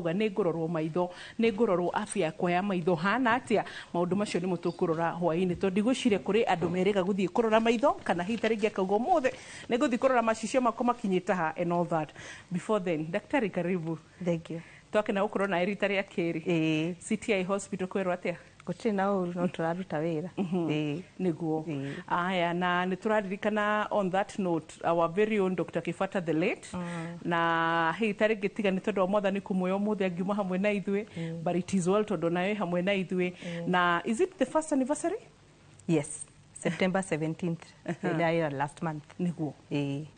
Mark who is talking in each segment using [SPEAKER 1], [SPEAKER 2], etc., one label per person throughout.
[SPEAKER 1] wauga nĩ ngũrorwo maitho nĩ ngũrorwo afya yakwa ya maitho hana atia maũndũ macio nĩ mũtũkũrora hwaĩ-inĩ tondũ ndigwĩciria kũrĩ andũ merĩga gũthiĩ kũrora maitho kana hihi tarĩngĩ akauga ũmũthĩ nĩ ngũthiĩ kũrora macicio makwa makinyĩte ha and all that. Before then, daktari karibu.
[SPEAKER 2] Thank you.
[SPEAKER 1] Twakena gũkorwo na rita rĩa kerĩ. CTI hospital kwĩrwo atĩa?
[SPEAKER 2] Gũtirĩ na ũru no tũraruta wĩra.
[SPEAKER 1] Nĩguo. Aya na nĩ tũraririkana on that note our very own Dr. Kifata the late na hihi tarĩngĩ tiga nĩ tondũ wa mwathani kũmuoya ũmũthĩ angiuma hamwe na ithuĩ but it is well tondũ nawe hamwe na ithuĩ na is it the first anniversary?
[SPEAKER 2] Yes. September 17th, last month.
[SPEAKER 1] Nĩguo.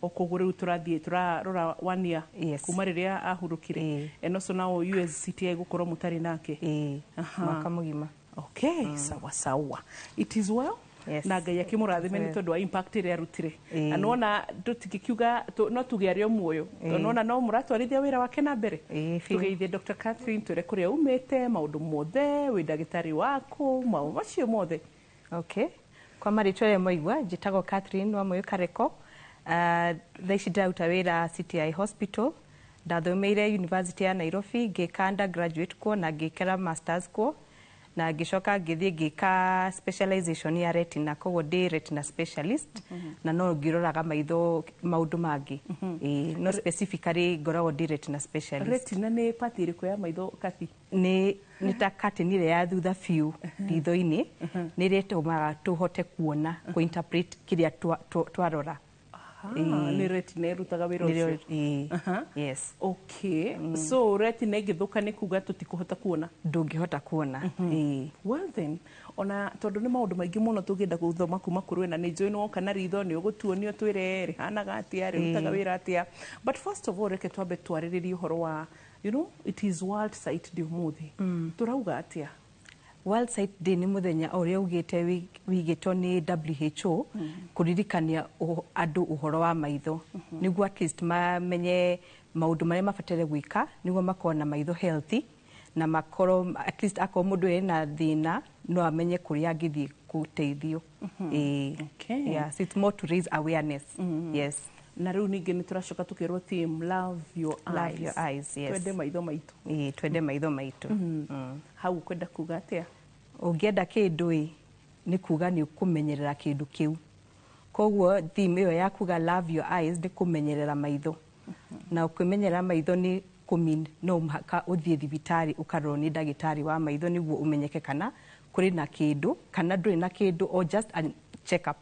[SPEAKER 1] Okũguo rĩu tũrathiĩ tũrarora 1 year kuma rĩrĩa ahurũkire. And also now USCTI gũkorwo mũtarĩ nake.
[SPEAKER 2] Mwaka mũgima.
[SPEAKER 1] Okay, sawa sawa. It is well. Na Ngai akĩmũrathime nĩ tondũ wa impact ĩrĩa arutire. Na nona tũtingĩkiuga no tuge arĩ o muoyo. Nona no mũratwarithia wĩra wake na mbere. Tũgeithie Dr. Catherine twĩre kũrĩa umĩte, maũndũ mothe, wĩ ndagĩtarĩ waku, maũndũ macio mothe.
[SPEAKER 2] Okay. Kwa marĩtwa rĩa moigua njĩtagwo Catherine wa Moyo Kareko. Thaa ici ndĩraruta wĩra CTI Hospital. Ndathomeire University ya Nairobi, ngĩka undergraduate kuo na ngĩkĩra masters kuo na ngĩcoka ngĩthiĩ ngĩka specialization ya retina, koguo ndĩ retina specialist na no ngĩroraga maitho maũndũ mangĩ. No specifically ngoragwo ndĩ retina specialist.
[SPEAKER 1] Retina nĩ part ĩrĩkũ ya maitho Kathi?
[SPEAKER 2] Nĩ ta katini ĩrĩa ya thutha biũ ritho-inĩ nĩ ĩrĩa ĩtũmaga tũhote kuona kũ-interpret kĩrĩa twarora.
[SPEAKER 1] Nĩ retina ĩrutaga wĩra ũcio.
[SPEAKER 2] Yes.
[SPEAKER 1] Okay. So retina ĩngĩthũka nĩ kuga tũtikũhota kuona?
[SPEAKER 2] Ndũngĩhota kuona.
[SPEAKER 1] Well then, ona tondũ nĩ maũndũ maingĩ mũno tũngĩenda gũthoma kuma kũrĩ na nĩ njũĩ nĩ woka na ritho nĩ ũgũtuonio twĩre rĩhanaga atĩa rĩrutaga wĩra atĩa. But first of all reke twambe twarĩrĩrie ũhoro wa you know it is World Sight Day ũmũthĩ. Tũrauga atĩa?
[SPEAKER 2] World Sight Day nĩ mũthenya ũrĩa ugĩte wigĩtwo nĩ WHO kũririkania andũ ũhoro wa maitho nĩguo at least mamenye maũndũ marĩa mabataire gwĩka nĩguo makorwo na maitho healthy na makorwo at least akorwo mũndũ ena thĩna no amenye kũrĩa angĩthiĩ gũteithio.
[SPEAKER 1] Okay.
[SPEAKER 2] Yes, it's more to raise awareness. Yes.
[SPEAKER 1] Na rĩu ningĩ nĩ tũracoka tũkerwo team love your eyes.
[SPEAKER 2] Love your eyes, yes.
[SPEAKER 1] Twende maitho maitũ.
[SPEAKER 2] Twende maitho maitũ.
[SPEAKER 1] Hau kwenda kuga atĩa?
[SPEAKER 2] Ũngĩenda kĩndũ nĩ kuga nĩ kũmenyerera kĩndũ kĩu. Koguo theme ĩyo ya kuga love your eyes nĩ kũmenyerera maitho. Na kũmenyerera maitho nĩ kũmean no mũhaka ũthiĩ thibitarĩ ũkarorwo nĩ ndagĩtarĩ wa maitho nĩguo ũmenyeke kana kũrĩ na kĩndũ kana ndũrĩ na kĩndũ or just a check up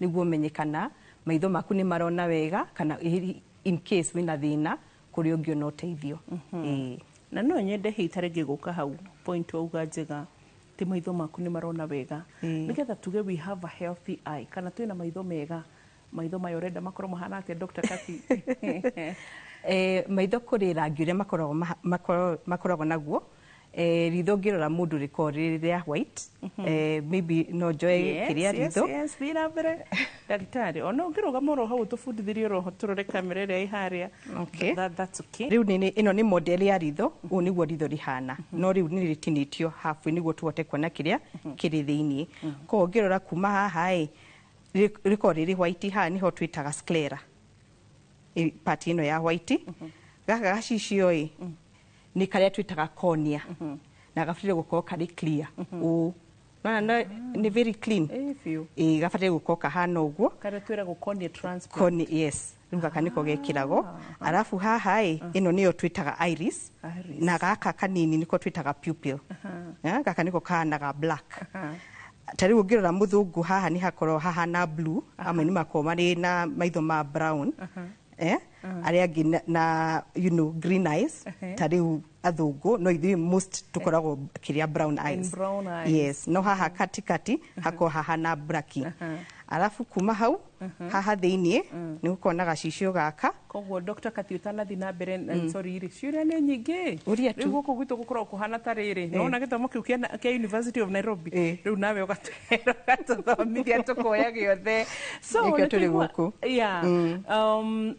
[SPEAKER 2] nĩguo ũmenye kana maitho maku nĩ marona wega kana in case wĩna thĩna kũrĩ ũngĩona ũteithio.
[SPEAKER 1] Na no nyende hihi tarĩngĩ gũka hau point wauga njega ti maitho maku nĩ marona wega nĩgetha tuge we have a healthy eye kana twĩna maitho mega maitho mayo ũrenda makorwo mahana atĩa Dr. Kathi?
[SPEAKER 2] Maitho kũrĩ rangi ũrĩa makoragwo naguo. Ritho ngĩrora mũndũ rĩkoragwo rĩrĩ rĩa white. Maybe no njoe kĩrĩa ritho.
[SPEAKER 1] Yes, thira mbere. Ndagĩtarĩ, ona ũngĩrũgama oro hau tũbundithirie oro tũrore kamera ĩrĩa ĩ harĩa.
[SPEAKER 2] Okay.
[SPEAKER 1] That's okay.
[SPEAKER 2] Rĩu ĩno nĩ model ya ritho, ũũ nĩguo ritho rĩhana. No rĩu nĩ rĩtinĩtio half nĩguo tũhote kuona kĩrĩa kĩrĩ thĩiniĩ. Koguo ngĩrora kuma haha rĩkoragwo rĩrĩ white haha nĩho twĩtaga sclera. Part ĩno ya white. Gaka gacicio nĩ karĩa twĩtaga cornea na gabataire gũkorwo karĩ clear. Nĩ very clean. Gabataire gũkorwo kahana ũguo.
[SPEAKER 1] Karĩa twĩragwo cornea transplant.
[SPEAKER 2] Cornea, yes. Rĩu gaka nĩko gekĩragwo. Arabu haha ĩno nĩyo twĩtaga iris. Na gaka kanini nĩko twĩtaga pupil. Gaka nĩko kahanaga black. Ta rĩu ũngĩrora mũthũngũ haha nĩ hakorwo hahana blue, amwe nĩ makorwo marĩ na maitho ma brown. Arĩa angĩ na you know green eyes. Ta rĩu athũngũ no ithuĩ most tũkoragwo kĩrĩa brown eyes. Yes, no haha katikati hakorwo hahana black. Arabu kuma hau haha thĩiniĩ nĩ gũkorwo na gacicio gaka.
[SPEAKER 1] Koguo Dr. Kathi ũtanathiĩ na mbere sorry ciũria nĩ nyingĩ. Rĩu gũkũ gwitũ gũkorwo kũhana ta rĩrĩ. Nĩwona gĩthomo kĩu kĩa University of Nairobi. Rĩu nawe ũgatũthomithia tũkoya gĩothe. So
[SPEAKER 2] nĩkĩo tũrĩ gũkũ.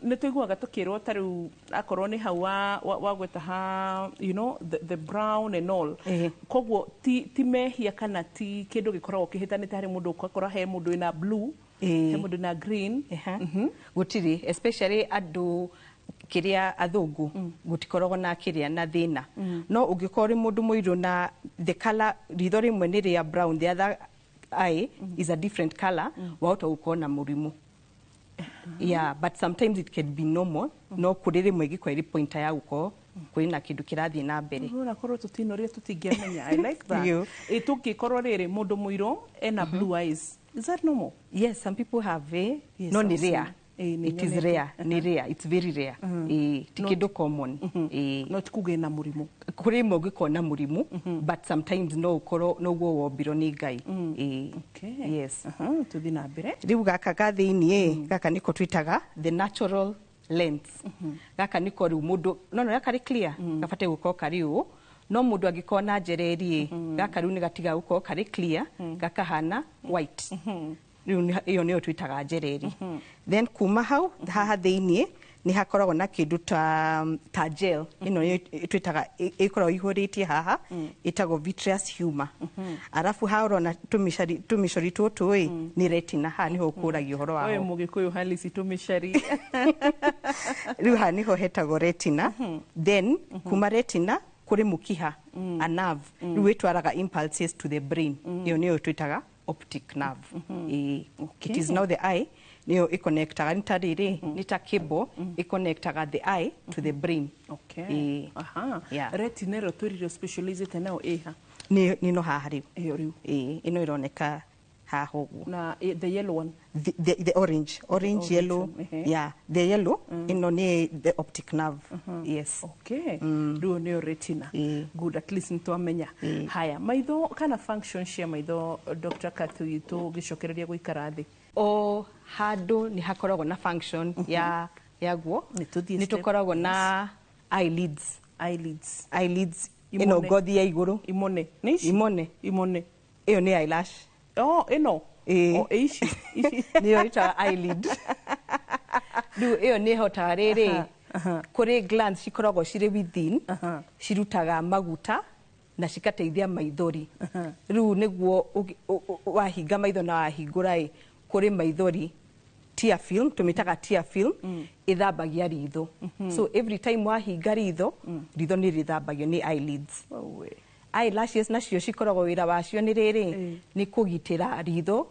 [SPEAKER 1] Nĩ tũiguaga tũkĩrwo ta rĩu akorwo nĩ hau wagweta ha you know the brown and all. Koguo ti mehia kana ti kĩndũ gĩkoragwo kĩhĩtanĩte harĩ mũndũ ũkakora he mũndũ wĩna blue he mũndũ na green.
[SPEAKER 2] Gũtirĩ especially andũ kiria athungu gutikoragwo na kiria na thina no ungikora mundu muiru na the color ritho rimwe ni ria brown, the other eye is a different color, wahota gukorwo na murimu. Yeah, but sometimes it can be normal. No kuri rimwe gikwa iri pointer ya gukorwo kwina kindu kirathie na mbere.
[SPEAKER 1] Rura korwo tutinoria tutingiamenya. I like that. Tugikorwo riri mundu muiru ena blue eyes. Is that normal?
[SPEAKER 2] Yes, some people have no ni rare. It is rare, ni rare, it's very rare. Ti kindu common.
[SPEAKER 1] Not kuge na murimu.
[SPEAKER 2] Kuri mo giko na murimu, but sometimes no ukoro no wo wobiro ni ngai.
[SPEAKER 1] Okay.
[SPEAKER 2] Yes.
[SPEAKER 1] Tuthi na mbere.
[SPEAKER 2] Riu gaka gathini gaka niko twitaga the natural lens. Gaka niko riu mundu no gaka ri clear, gafate guko kari u. No mundu agikona njereri gaka riu ni gatiga guko kari clear, gaka hana white. Iyo niyo twitaga njereri. Then kuma hau haha thiini ni hakoragwo na kindu ta gel ino ni twitaga ikoragwo ihuritie haha itagwo vitreous humor. Arafu haurona tumicori tutu ni retina, ha niho kuragio horo wao.
[SPEAKER 1] Oye mugikuyu halisi tumicari.
[SPEAKER 2] Riu ha niho hetagwo retina. Then kuma retina kuri mukiha a nerve riu itwaraga impulses to the brain. Iyo niyo twitaga optic nerve. It is now the eye niyo iconnectaga nitariri nita cable iconnectaga the eye to the brain.
[SPEAKER 1] Okay. Yeah. Retina ro twiriro specialized nao eha
[SPEAKER 2] ni no haha riu.
[SPEAKER 1] Riu
[SPEAKER 2] ino ironeka haha uguo.
[SPEAKER 1] Na the yellow one,
[SPEAKER 2] the orange yellow. Yeah, the yellow ino ni the optic nerve. Yes.
[SPEAKER 1] Okay. Riu ni retina. Good, at least nitwamenya. Haya, maitho kana function cia maitho Dr. Katui tu gicokereria guikara thi.
[SPEAKER 2] O handu ni hakoragwo na function ya guo. Ni tukoragwo na eyelids ino gothi ya iguru.
[SPEAKER 1] Imone iyo
[SPEAKER 2] ni eyelash.
[SPEAKER 1] Ino ici
[SPEAKER 2] niyo ita eyelid. Riu iyo ni hotaga riri kuri glands cikoragwo ciri within, cirutaga maguta na cikateithia maithori. Riu niguo wahinga maitho na wahingura kuri maithori tear film, tumitaga tear film ithambagia ritho. So every time wahinga ritho ni rithambagio ni eyelids. Eyelashes nacio cikoragwo wira wacio ni riri ni kugitira ritho.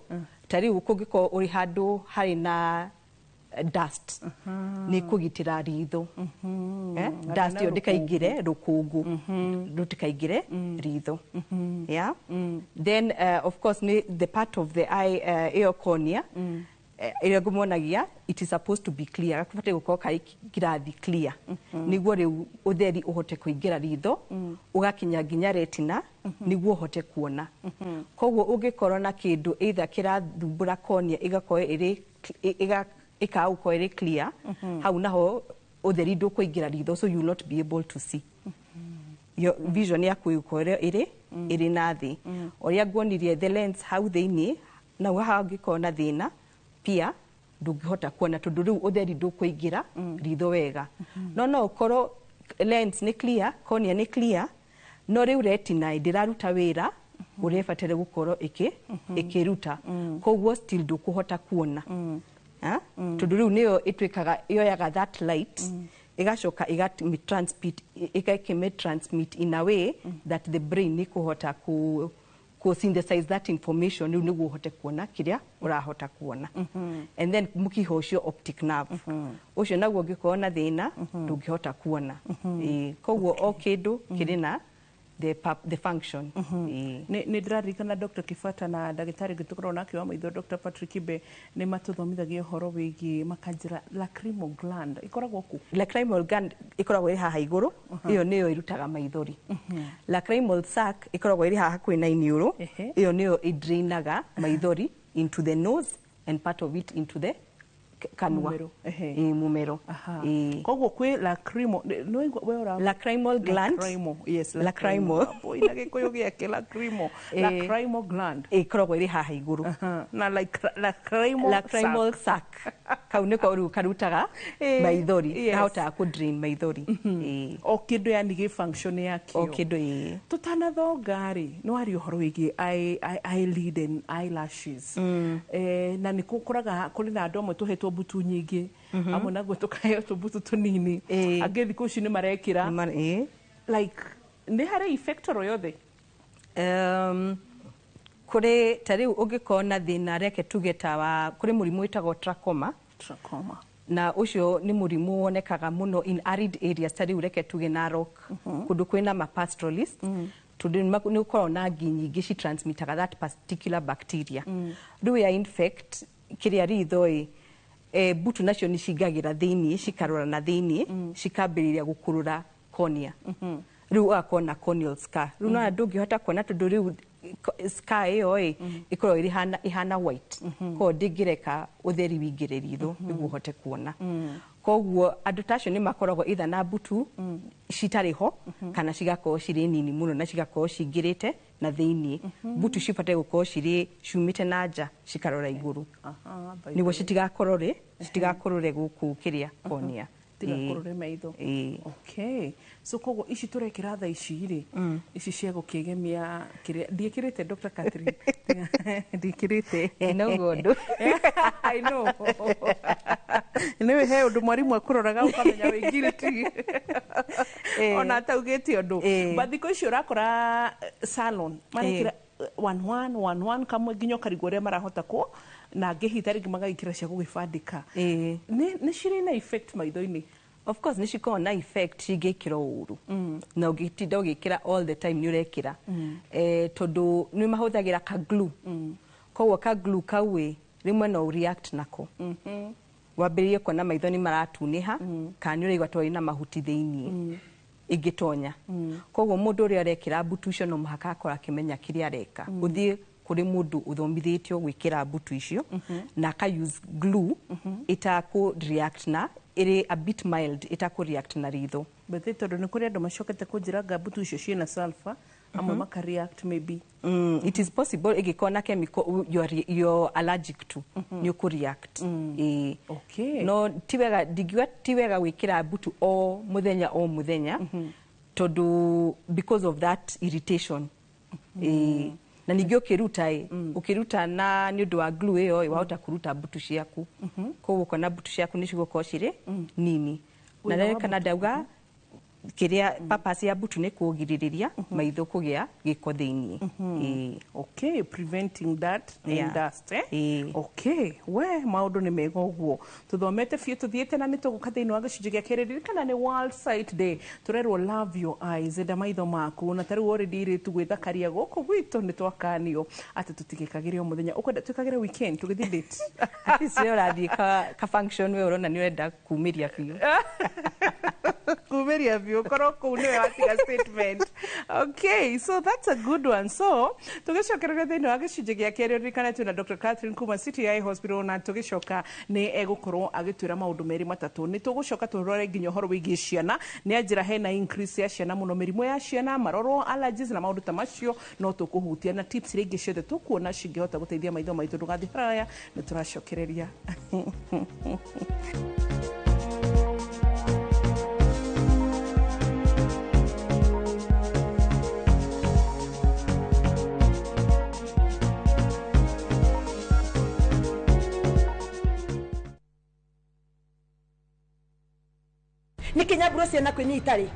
[SPEAKER 2] Tariu kungiko uri handu hari na dust ni kugitira ritho. Dust yo ndikaingire rukungu rutikaingire ritho. Yeah. Then of course the part of the eye ear cornea ira gumonagia it is supposed to be clear. Gakubate gukorwo kari kirathi clear niguo riu utheri uhote kuingira ritho ugakinya nginya retina niguo uhote kuona. Koguo ungikorwo na kindu either kirathumbura cornea igakorwo iri ikauko iri clear, hau naho utheri ndukuingira ritho, so you will not be able to see. Your vision yaku ikore iri nathi. Oria nguonirie the lens hau thiini na haha ungikorwo na thina pia ndungihota kuona tondu riu utheri ndukuingira ritho wega. No ukorwo lens ni clear, cornea ni clear, no riu retina ndiraruta wira uria ibatire gukorwo ikiruta. Koguo still ndukuhota kuona. Tondu riu niyo itwikaga yoyaga that light igacoka transmit in a way that the brain ni kuhota ku synthesize that information riu niguo uhote kuona kiria urahota kuona. And then mukiho ucio optic nerve ucio naguo ngikorwo na thina ndungihota kuona. Koguo o kindu kirina the function.
[SPEAKER 1] Ni ndirarikana Dr. Kifata na ndagitari ngitukorwo nake wa maitho Dr. Patrick Ibe ni matuthomithagia horo wigi makanjira lacrimal gland ikoragwo ku.
[SPEAKER 2] Lacrimal gland ikoragwo iri haha iguru, iyo niyo irutaga maithori. Lacrimal sac ikoragwo iri haha kwina iniuru, iyo niyo idrainaga maithori into the nose and part of it into the kanwa. Mumero.
[SPEAKER 1] Koguo kwi lacrimal
[SPEAKER 2] lacrimal gland.
[SPEAKER 1] Yes,
[SPEAKER 2] lacrimal.
[SPEAKER 1] Ina gikuyu giake lacrimal gland
[SPEAKER 2] ikoragwo iri haha iguru.
[SPEAKER 1] Na lacrimal
[SPEAKER 2] sac kau niko riu karutaga maithori, kahota ku drain maithori.
[SPEAKER 1] O kindu yani gi function yakio.
[SPEAKER 2] O kindu
[SPEAKER 1] tutanathonga ri no ari uhoro wigi eyelid and eyelashes. Na nikukoraga kuri na andu amwe tuhetwo mbutu nyingi amwe naguo tukaheo tubutu tunini angĩ thikũ ici nĩ marekĩra like nĩ harĩ effect oro yothe
[SPEAKER 2] kũrĩ ta rĩu ũngĩkorwo na thĩna reke tuge ta wa kũrĩ mũrimũ wĩtagwo trachoma na ũcio nĩ mũrimũ wonekaga mũno in arid areas ta rĩu reke tuge Narok kũndũ kwĩna ma pastoralist tondũ nĩ ũkoragwo na ngi nyingĩ ci transmitaga that particular bacteria rĩu ya infect kĩrĩa ritho mbutu nacio nĩ cingagĩra thĩiniĩ cikarora na thĩiniĩ cikambĩrĩria gũkũrũra cornea rĩu ũgakorwo na corneal scar rĩu no ndũngĩhota kuona tondũ rĩu scar ĩyo ĩkoragwo ĩhana white koguo ndĩngĩreka ũtheri wĩingĩre ritho nĩguo ũhote kuona koguo andũ ta acio nĩ makoragwo either na mbutu citarĩ ho kana cigakorwo cirĩ nini mũno na cigakorwo cingĩrĩte na thĩiniĩ mbutu cibataire gũkorwo ciumĩte na nja cikarora igũrũ nĩguo citigakorore gũkũ kĩrĩa cornea
[SPEAKER 1] tigakorore maitho okay so koguo ici turekĩra thaa ici rĩ ici cia gũkĩgemia kĩrĩa ndiĩkĩrĩte Dr. Catherine ndiĩkĩrĩte
[SPEAKER 2] no ũndũ
[SPEAKER 1] I know nĩwe he ũndũ mwarimũ akũroraga ũkamenya wĩingirĩti ona ataugĩte ũndũ but thikũ ici ũrakora salon marekĩra one kamwe nginya ũkarigwo ũrĩa marahota ko na ngĩhita rĩngĩ magagĩkĩra cia gũgĩbandĩka nĩ cirĩ na effect maitho-inĩ
[SPEAKER 2] of course nĩ cikoragwo na effect cingĩkĩra ũru na ũngĩtinda ũgĩkĩra all the time nĩ ũrekĩra tondũ nĩ mahũthagĩra ka glue koguo ka glue kau rĩmwe no react nako wambĩrĩrie kuona maitho nĩ maratunĩha kana nĩ ũraigua twarĩ na mahuti thĩiniĩ ingĩtonya koguo mũndũ ũrĩa arekĩra mbutu icio no mũhaka akorwo akĩmenya kĩrĩa areka ũthiĩ kũrĩ mũndũ ũthomithĩtio gwĩkĩra mbutu icio na aka use glue itakũ react na ĩrĩ a bit mild itakũ react na ritho
[SPEAKER 1] but tondũ nĩ kũrĩ andũ macokete kũnjĩra mbutu icio ciĩna sulfur amwe maka react maybe
[SPEAKER 2] it is possible ĩngĩkorwo na chemical you're allergic to nĩ ũkũ react
[SPEAKER 1] okay
[SPEAKER 2] no tiwega ndingiuga tiwega gwĩkĩra mbutu o mũthenya tondũ because of that irritation na ningĩ ũkĩruta na nĩ ũndũ wa glue ĩyo wahota kũruta mbutu ciaku koguo ũkona mbutu ciaku nĩ cigũkorwo cirĩ nini na rĩrĩ kana ndauga kĩrĩa purpose ya mbutu nĩ kũgirĩrĩria maitho kũgĩa gĩko thĩiniĩ
[SPEAKER 1] okay preventing that and dust okay we maũndũ nĩ mega ũguo tũthomete biũ tũthiĩte na nĩ tũgũka thĩinĩ wa gĩcunjĩ gĩa kerĩ ririkana nĩ World Sight Day tũrerwo love your eyes enda maitho maku na tarĩu already irĩtu gwĩthakaria gũkũ gwitũ nĩ twakanio atĩ tũtigĩkagĩre o mũthenya ũkwenda twĩkagĩre weekend tũgĩthiĩ date
[SPEAKER 2] icio ũrathiĩ ka function we ũrona nĩ ũrenda kumĩria biũ
[SPEAKER 1] kumeria view korwo kuu nĩwe watiga statement okay so that's a good one so tũgĩcokerera thĩinĩ wa gĩcunjĩ gĩa kerĩ ririkana twĩna Dr. Catherine kuma City Eye Hospital na tũgĩcoka nĩ egũkorwo agĩtwĩra maũndũ merĩ matatũ nĩ tũgũcoka tũrore nginya ũhoro wĩgiĩ ciana nĩ anjĩra hena increase ya ciana mũno mĩrimũ ya ciana marorwo allergies na maũndũ ta macio no tũkũhutia na tips iria ingĩ ciothe tũkuona cingĩhota gũteithia maitho maitũ ndũgathiĩ haraya nĩ tũracokereria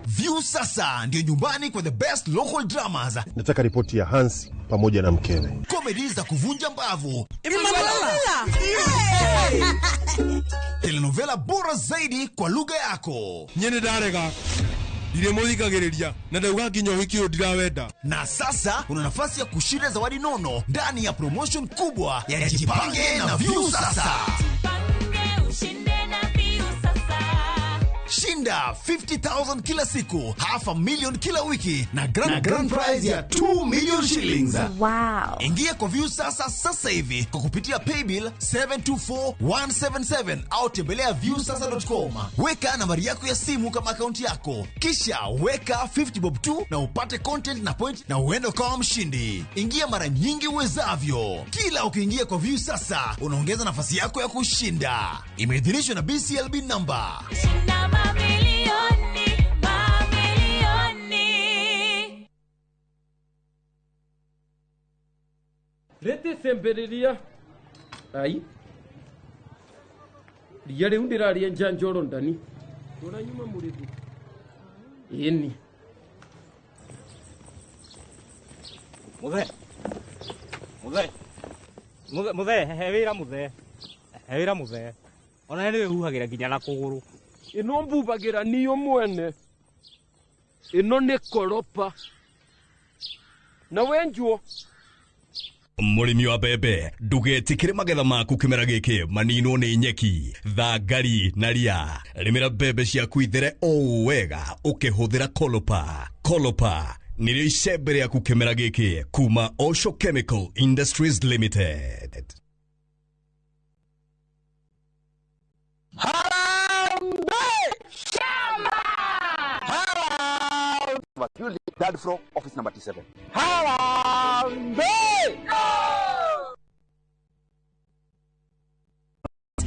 [SPEAKER 3] View sasa ndio nyumbani kwa the best local dramas.
[SPEAKER 4] Nataka ripoti ya Hans pamoja na mkewe.
[SPEAKER 3] Comedy za kuvunja mbavu. Telenovela bora zaidi kwa lugha yako.
[SPEAKER 5] Nyene darega. Ndiremuthikagiriria na ndauga nginya uhiki ndirawenda.
[SPEAKER 3] Na sasa una nafasi ya kushinda zawadi nono ndani ya promotion kubwa ya Jipange na View sasa. Shinda 50,000 kila siku, $500,000 kila wiki na grand prize ya 2 million shillings.
[SPEAKER 6] Wow.
[SPEAKER 3] Ingia kwa View sasa hivi kwa kupitia paybill 724177 au tembelea viewsasa.com. Weka nambari yako ya simu kama akaunti yako. Kisha weka 50 bob tu na upate content na point na uende kama mshindi. Ingia mara nyingi uwezavyo. Kila ukiingia kwa View sasa, unaongeza nafasi yako ya kushinda. Imeidhinishwa na BCLB number.
[SPEAKER 7] Rete sembereria. Aí.
[SPEAKER 6] ria riu ndiraria njanjoro ndani tora nyuma murithu ini
[SPEAKER 7] muthe hewira muthe ona niwe huhagira nginya na kuguru
[SPEAKER 6] ino mbubagira niyo mwene ino ni koropa na wenjuo
[SPEAKER 3] Mũrĩmi wa mbembe ndugetikire magetha maku kĩmera gĩkĩ maninwo nĩ nyeki, thangari na ria. Rĩmĩra mbembe ciaku ithere o wega ũkĩhũthĩra Kolopa. Kolopa nĩrĩo icembe rĩaku kĩmera gĩkĩ kuma Osho Chemical Industries Limited.
[SPEAKER 8] Third floor, office number T7.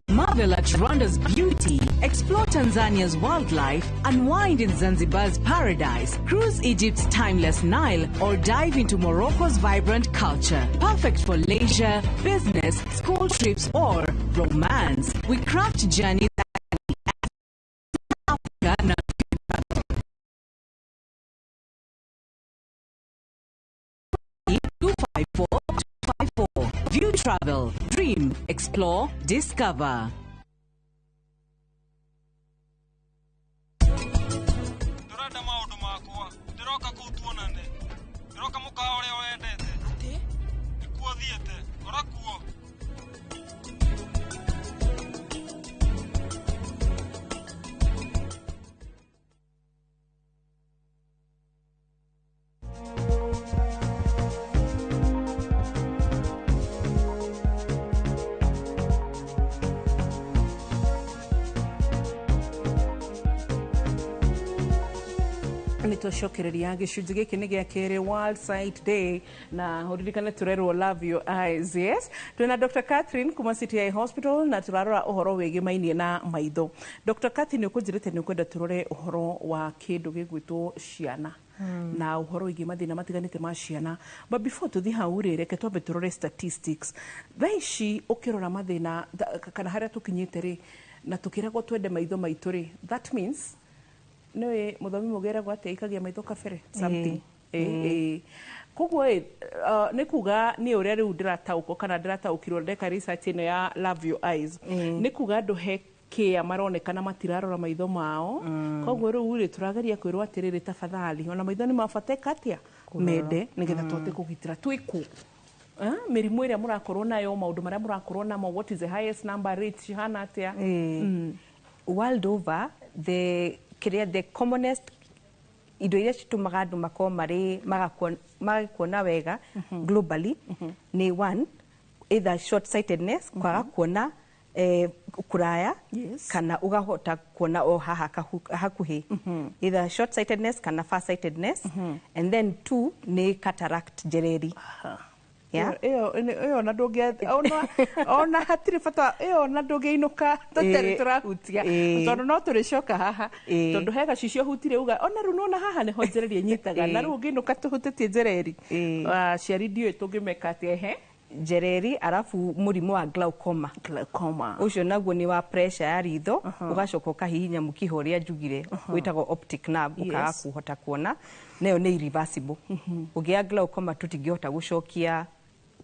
[SPEAKER 9] Marvel at Rwanda's beauty, explore Tanzania's wildlife, unwind in Zanzibar's paradise, cruise Egypt's timeless Nile, or dive into Morocco's vibrant culture. Perfect for leisure, business, school trips, or romance. We craft journeys Africa. View travel, dream, explore, discover.
[SPEAKER 7] Ndurenda maundu makwa ndiroka kuu tuonane ndiroka mukawa uria wendete ati nikuo thiete orakuo
[SPEAKER 1] Nitoshokereria gicunji giki ni gia kere World Sight Day na huririkane turerwo Love Your Eyes. Yes, twina Dr. Catherine kuma CTI Hospital na turarora uhoro wigi mainie na maitho. Dr. Catherine ukujirite ni ukwenda turore uhoro wa kindu gigwitwo ciana na uhoro wigi mathina matiganite ma ciana. But before tuthi hau reke twambe turore statistics. Thaici ukirora mathina kana haria tukinyite ri na tukiragwo twende maitho maitu ri, that means no muthomi mugera gwate ikagia maitho kabere something koguo ni kuga ni uria riu ndiratauko kana ndirataukirwo ndeka research ino ya Love Your Eyes ni kuga andu hekia maronekana matirarora maitho mao koguo riu ri turageria kwirwo atiriri tafadhali ona maitho ni mabateka atia mende nigetha twote kugitira twiku mirimu iria murakorwo nayo maundu maria murakorwo namo, what is the highest number rate hana atia
[SPEAKER 2] world over the commonest indo iria citumaga andu makoo mari magakuona wega globally ni one either short sightedness kwaga kuona kuraya kana ugahota kuona o haha hakuhi either short sightedness kana far sightedness and then two ni cataract jereri
[SPEAKER 1] na ndoge ona hatiri fata na ndoge inuka tateri turahutia tondu no turicoka haha tondu hega cicio hutire uga ona ru nona haha ni honjererie nyitaga na ru nginuka tuhutetie jereri ciari dio tungimeka ati
[SPEAKER 2] jereri arafu murimu wa glaucoma ucio naguo ni wa pressure ya ritho ugacoka ukahihinya mukiho ria njugire witagwo optic nerve ukaga kuhota kuona nayo ni irreversible ugia glaucoma tutingihota gucokia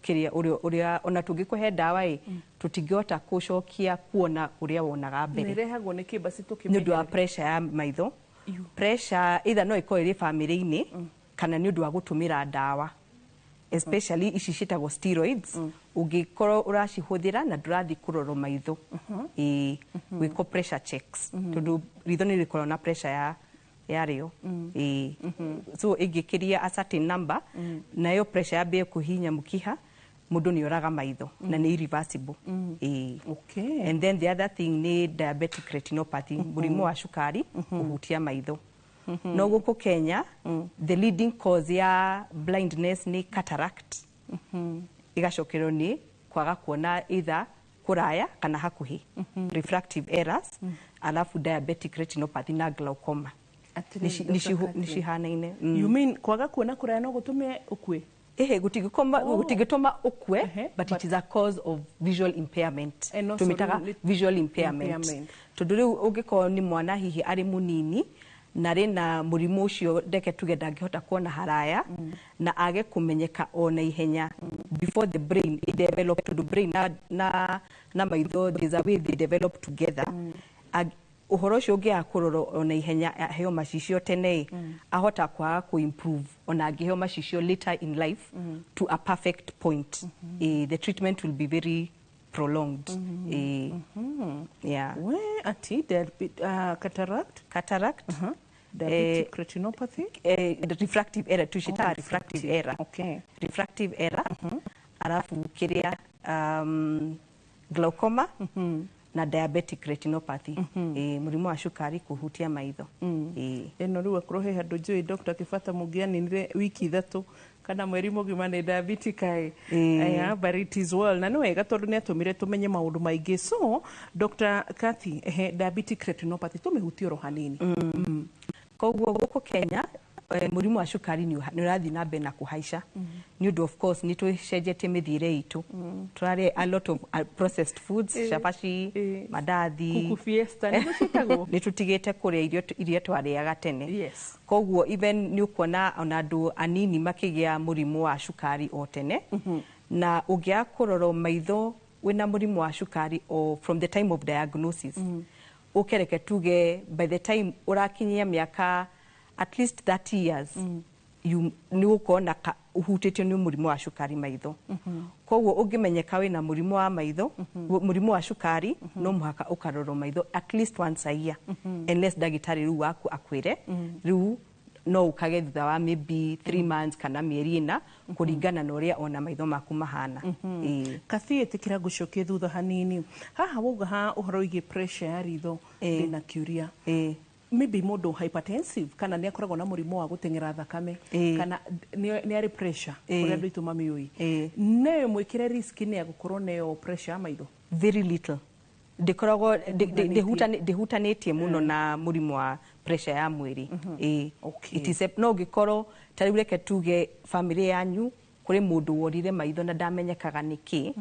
[SPEAKER 2] kiria uria ona tungikuhe dawa tutingihota gucokia kuona uria wonaga mbere
[SPEAKER 1] ni rehagwo ni kibasi tukimenya
[SPEAKER 2] ni ndu wa pressure ya maitho pressure either no iko iri family-ini kana ni ndu wa gutumira dawa especially ici citagwo steroids ungikorwo uracihuthira na ndurathi kuroro maitho wiko pressure checks tondu ritho ni rikorwo na pressure yario so ingikiria a certain number nayo pressure yambie kuhinya mukiha mundu ni oraga maitho na ni irreversible
[SPEAKER 1] okay.
[SPEAKER 2] And then the other thing ni diabetic retinopathy murimu wa cukari kuhutia maitho no guku Kenya the leading cause ya blindness ni cataract igacokero ni kwaga kuona either kuraya kana hakuhi refractive errors alafu diabetic retinopathy na glaucoma nishihanaine
[SPEAKER 1] you mean kwaga kuona kuraya no gutume ukwe
[SPEAKER 2] gutigituma ukwe, but it is a cause of visual impairment. Tumitaga visual impairment. Tondu riu ungiko ni mwana hihi ari munini na rina murimu ucio ndeke tuge ndangihota kuona haraya na age kumenyeka ona ihenya before the brain it develop to the brain na maitho there's a way they develop together. Uhoro ucio ungia kuroro ona ihenya heo macicio tene ahota kwa ku improve ona angiheo macicio later in life to a perfect point. The treatment will be very prolonged. Yeah.
[SPEAKER 1] Where ati cataract?
[SPEAKER 2] Diabetic
[SPEAKER 1] retinopathy?
[SPEAKER 2] The refractive error, tushita refractive error.
[SPEAKER 1] Okay.
[SPEAKER 2] Refractive error. Alafu kiria glaucoma na diabetic retinopathy. Murimu wa shukari kuhutia maitho.
[SPEAKER 1] Eno riu akrohe handu njui Dr. Kifata Mugiani nire wiki ithatu kana mweri mugima ni diabetic ai. But it is well. Na no wega tondu ni atumire tumenye maundu maingi. So Dr. Kathy, diabetic retinopathy tumihutie ro hanini.
[SPEAKER 2] Koguo guku Kenya murimu wa shukari ni urathi na mbere na kuhaica ni undu of course ni twicenjetie mithire itu turari a lot of processed foods shabashi madathi
[SPEAKER 1] kuku fiesta ni gucitagwo
[SPEAKER 2] ni tutigite kuria irio twariaga tene.
[SPEAKER 1] Yes.
[SPEAKER 2] Koguo even ni ukuona ona andu anini makigia murimu wa shukari o tene na ugia kuroro maitho wina murimu wa shukari o from the time of diagnosis ukereke tuge by the time urakinyia miaka at least 30 years you ni ukona uhutitio ni murimu wa shukari maitho. Koguo ungimenyeka wina murimu wa maitho murimu wa shukari no muhaka ukaroro maitho at least once a year unless dagitari ru waku akwire ru no ukage thutha wa maybe 3 months kana mieri ina kuringana na uria ona maitho maku mahana.
[SPEAKER 1] Kathie tikira gucokie thutha hanini haha woga ha uhoro igi pressure ya ritho na curia maybe mundu hypertensive kana ni akoragwo na murimu wa gutengera thakame kana ni ari pressure kuria ndu ituma miui ne mwikire risk ni ya gukorwo neyo pressure maitho
[SPEAKER 2] very little ndikoragwo ndihutanitie muno na murimu wa pressure ya mwiri. It is no gikorwo tarureke tuge family yanyu kuri mundu worire maitho na ndamenyekaga niki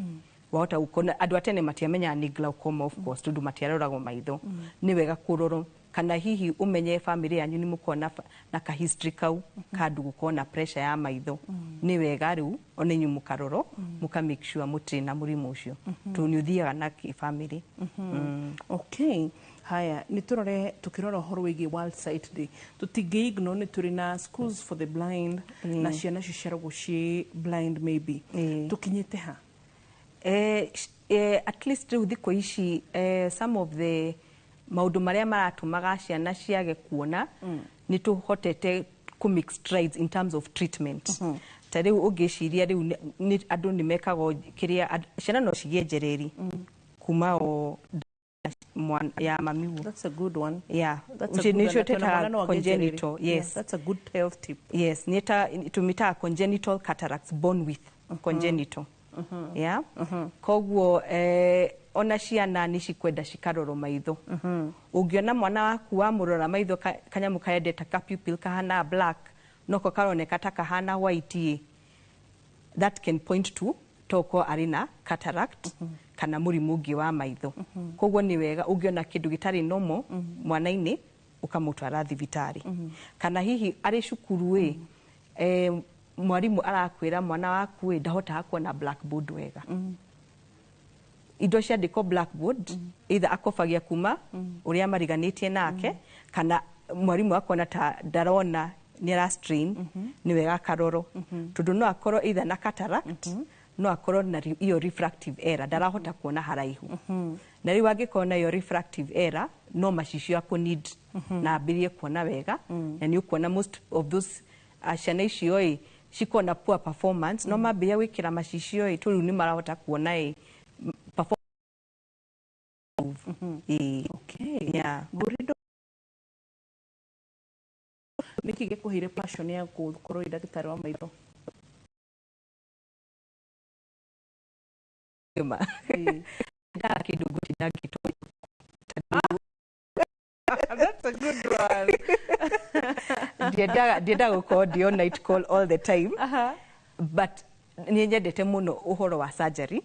[SPEAKER 2] wahota gukona andu atene matiamenya ni glaucoma of course tundu matiaroragwo maitho ni wega kuroro kana hihi umenye family yanyu ni mukona na ka history kau kandu gukona pressure ya maitho ni wega riu onenyu mukaroro muka make sure mutri na murimu ucio tu ni uthiaga na family.
[SPEAKER 1] Okay. Haya ni turore tukirora horo wigi World Sight Day tutigigno ni turi na schools for the blind na ciana cicarago ci blind maybe tukinyite ha
[SPEAKER 2] at least riu thiko ici some of the maundu maria maratumaga ciana ciage kuona ni tuhotete ku mix strides in terms of treatment. Tariu ugiciria riu ni andu ni mekago kiria ciana no cigie njereri kuma o ya mamiu.
[SPEAKER 1] That's a good one.
[SPEAKER 2] Yeah.
[SPEAKER 1] That's a good
[SPEAKER 2] congenital. Yes.
[SPEAKER 1] Yeah, that's a good health tip.
[SPEAKER 2] Yes. Tumita congenital cataracts born with congenital. Yeah. Koguo ona ciana ni cikwenda cikaroro maitho. Ungiona mwana waku wa murora maitho kanyamu kaendeta ka pupil kahana black noko karoneka ta kahana white, that can point to toko arina cataract kana murimu ungi wa maitho. Koguo ni wega ungiona kindu gitari normal mwana-ini ukamutwara thibitari. Kana hihi ari cukuru mwarimu arakwira mwana waku ndahota kuona blackboard wega. Indo ciandikwo blackboard either akofagia kuma uria mariganitie nake kana mwarimu akona ta ndarona ni ra strain ni wega karoro tondu no akorwo either na cataract no akorwo na iyo refractive error ndarahota kuona haraihu na riu angikona iyo refractive error no macicio ako need na ambirie kuona wega na ni ukuona most of those ciana icio cikona poor performance no mambia wikira macicio tu riu ni marahota kuona performance.
[SPEAKER 1] Okay.
[SPEAKER 2] Yeah.
[SPEAKER 1] Gurido niki gikuhire passion ya gukorwo ndagitari wa maitho
[SPEAKER 2] kama kindu gutindagito.
[SPEAKER 1] That's a good one.
[SPEAKER 2] Dieda go call the night call all the time. but nĩ nyendete mũno ũhoro wa surgery.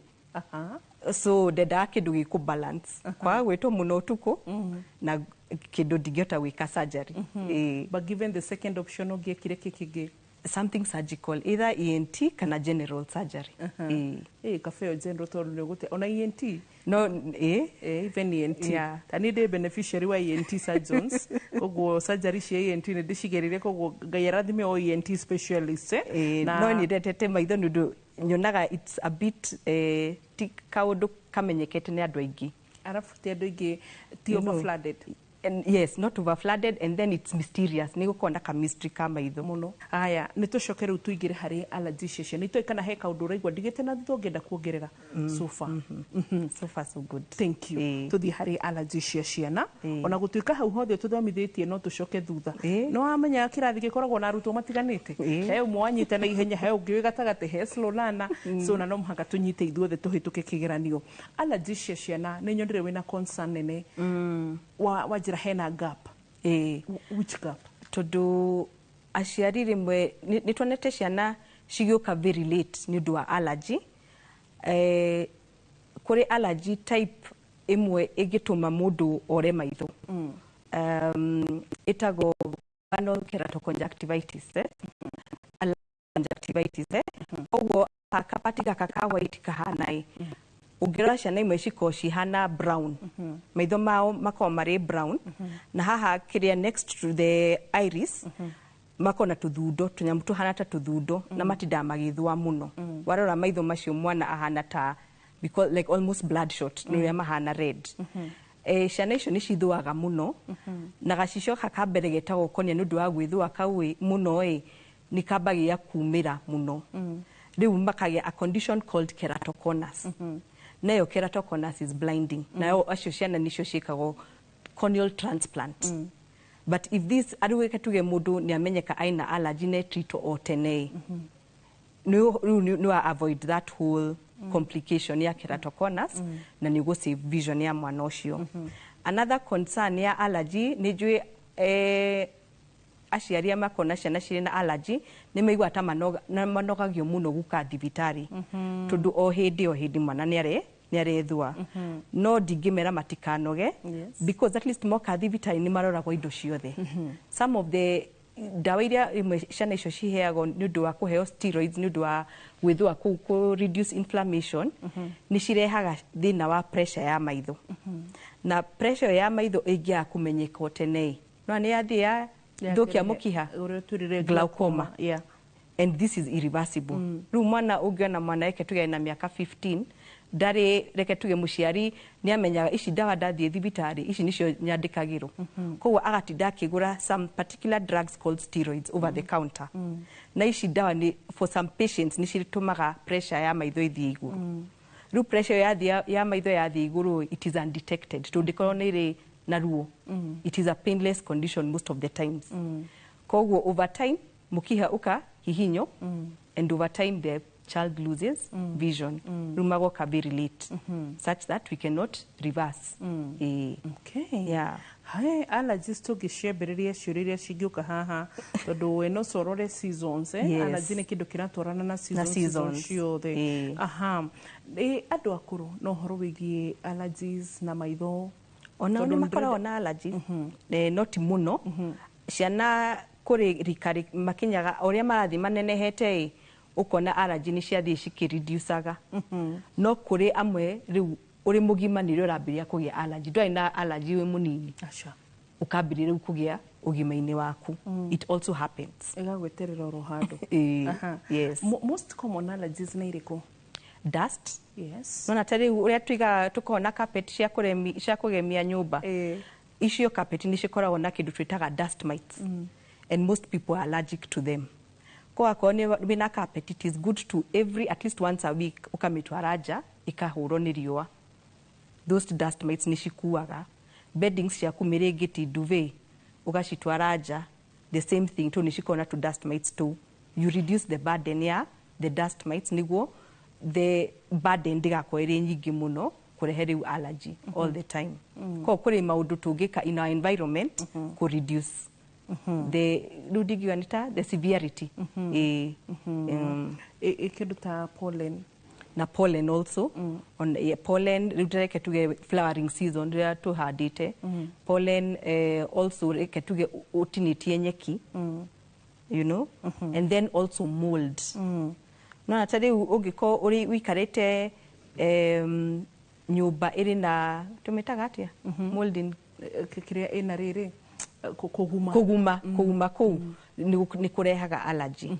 [SPEAKER 2] So ndendaga kĩndũ gĩkũ balance. Kwa gwĩtwo mũno ũtukũ na kĩndũ ndingĩhota gwĩka surgery.
[SPEAKER 1] But given the second option ũngĩekire kĩkĩngĩ?
[SPEAKER 2] Something surgical, either ENT kana general surgery.
[SPEAKER 1] Kafeo general tondũ nĩ ũgũte ona ENT?
[SPEAKER 2] No,
[SPEAKER 1] even ENT. Tani ndĩ beneficiary wa ENT surgeons. Koguo surgery cia ENT nĩ ndĩcigerire, koguo Ngai arathime o ENT specialist.
[SPEAKER 2] No nĩ ndetete maitho nĩ ũndũ nyonaga it's a bit ti kaũndũ kamenyekete nĩ andũ aingĩ.
[SPEAKER 1] Arabu ti andũ aingĩ ti overflooded.
[SPEAKER 2] Yes, not overflooded, and then it's mysterious. Nĩ gũkorwo na ka mystery ka maitho
[SPEAKER 1] mũno. Aya, nĩ tũcoke rĩu tũingĩre harĩ allergy cia nĩ kana he kaũndũ ũraigua ndigĩte na thutha ũngĩenda kuongerera so far.
[SPEAKER 2] So far so good.
[SPEAKER 1] Thank you. Tũthiĩ harĩ allergy cia ciana. Ona gũtuĩka hau hothe tũthomithĩtie no tũcoke thutha. No wamenya kĩrathi gĩkoragwo na arutwo matiganĩte. He ũmwe wanyita na ihenya, he ũngĩ wĩ gatagatĩ, he slow learner. So na no mũhaka tũnyite ithuothe tũhĩtũke kĩgeranio. Allergy cia ciana nĩ nyonire wĩna concern nene. Wajira hena gap. Which gap?
[SPEAKER 2] Tondu aciari rimwe nĩ tuonete ciana cigĩũka very late nĩ ũndũ wa allergy. Kũrĩ allergy type ĩmwe ĩngĩtũma mũndũ ore maitho. Ĩtagwo vulvar keratoconjunctivitis. Conjunctivitis. Koguo kapati gaka ka white kahana ũngĩrora ciana imwe cikoragwo cihana brown. Maitho mao makoragwo marĩ brown. Na haha kĩrĩa next to the iris makoragwo na tũthundo, tũnyamũ tũhana ta tũthundo na matindaga magĩthũa mũno. Warora maitho macio mwana ahana ta because like almost bloodshot, nĩrĩa mahana red. Ciana icio nĩ cithũaga mũno na gacicoka ka mbere getagwo konia nĩ ũndũ wa gwĩthũa kau mũno nĩ kambagia kumĩra mũno. Rĩu makagĩa a condition called keratoconus. Nayo keratoconus is blinding. Nayo acio ciana nicio ciĩkagwo corneal transplant. But if this arũgĩke tuge mũndũ nĩ amenyeka aina allergy na treat o tene, no avoid that whole complication ya keratoconus na nĩ go save vision ya mwana ũcio. Another concern ya allergy nĩ njũĩ aciari a makona ciana cirĩ na allergy nĩ maigua ta manogagio mũno gũka thibitarĩ tondũ o hĩndĩ mwana nĩ arethũa. No ndingĩmera matikanoge because at least moka thibitarĩ nĩ maroragwo indo ciothe. Some of the ndawa iria imwe ciana icio ciheagwo nĩ ũndũ wa kũheo steroids nĩ ũndũ wa gwĩthũa kũ reduce inflammation nĩ cirehaga thĩna wa pressure ya maitho. Na pressure ya maitho ĩngĩaga kũmenyeka tene no nĩ yathia ndokia mũkiha glaucoma. And this is irreversible. Rĩu mwana ũngĩona mwana yake tuge na mĩaka 15 ndarĩ reke tuge mũciari nĩ amenyaga ici ndawa ndathiĩ thibitarĩ ici nicio nyandĩkagĩrwo. Koguo agatinda akĩgũra some particular drugs called steroids over the counter. Na ici ndawa ni for some patients nĩ citũmaga pressure ya maitho ĩthiĩ igũrũ. Rĩu pressure ya maitho yathiĩ igũrũ it is undetected. Tũndĩkorwo nĩ ĩrĩ na ruo. It is a painless condition most of the times. Koguo over time mũkiha ũka hihinyo and over time the child loses vision. Rumago can be relate such that we cannot reverse.
[SPEAKER 1] Okay.
[SPEAKER 2] Yeah.
[SPEAKER 1] Hai allergies tũngĩciambĩrĩria ciũria iria cingĩũka haha tondũ we no sorore seasons. Allergy nĩ kĩndũ kĩratwarana na seasons ciothe. Andũ akũrũ no ũhoro wĩgiĩ allergies na maitho?
[SPEAKER 2] Ona nĩ makoragwo na allergies no ti mũno. Ciana kũrĩ rika makinyaga ũrĩa marathiĩ manenehete ukona allergy ni ciathiĩ cikĩreducaga. No kũrĩ amwe rĩu ũrĩ mũgima nĩ ũrambĩrĩria kũgĩa allergy. Ndwarĩ na allergy wĩ mũnini. Ukambĩrĩria rĩu kũgĩa ũgima-inĩ waku. It also happens.
[SPEAKER 1] Ĩgagweterera oro handũ.
[SPEAKER 2] Yes.
[SPEAKER 1] Most common allergies nĩ irĩkũ?
[SPEAKER 2] Dust.
[SPEAKER 1] Yes.
[SPEAKER 2] Nona ta rĩu ũrĩa tũigaga tũkoragwo na carpet cia kũgemia nyũmba. Icio carpet nĩ cikoragwo na kĩndũ twĩtaga dust mites. And most people are allergic to them. Kwa wĩna carpet, it is good to at least once a week ukamĩtwara nja ikahũrwo nĩ riũa. Those dust mites nĩ cikuaga. Beddings ciaku mĩrĩngĩti duvet ugacitwara nja the same thing to nĩ cikoragwo na dust mites too. You reduce the burden ya the dust mites nĩguo the burden ndĩgakorwo ĩrĩ nyingĩ mũno kũrehe rĩu allergy all the time. Kwa kũrĩ maũndũ tũngĩka in our environment kũ reduce the rudigianita the severity
[SPEAKER 1] Keduta pollen
[SPEAKER 2] na pollen also on pollen rudireke tuge flowering season ria to hadite pollen also reke tuge utinitie nyeki you know and then also mold no atari ugiko uri wikarete nyumba iri na tumetaga atia molding
[SPEAKER 1] kiria ina riri kuguma
[SPEAKER 2] kuu ni kurehaga allergy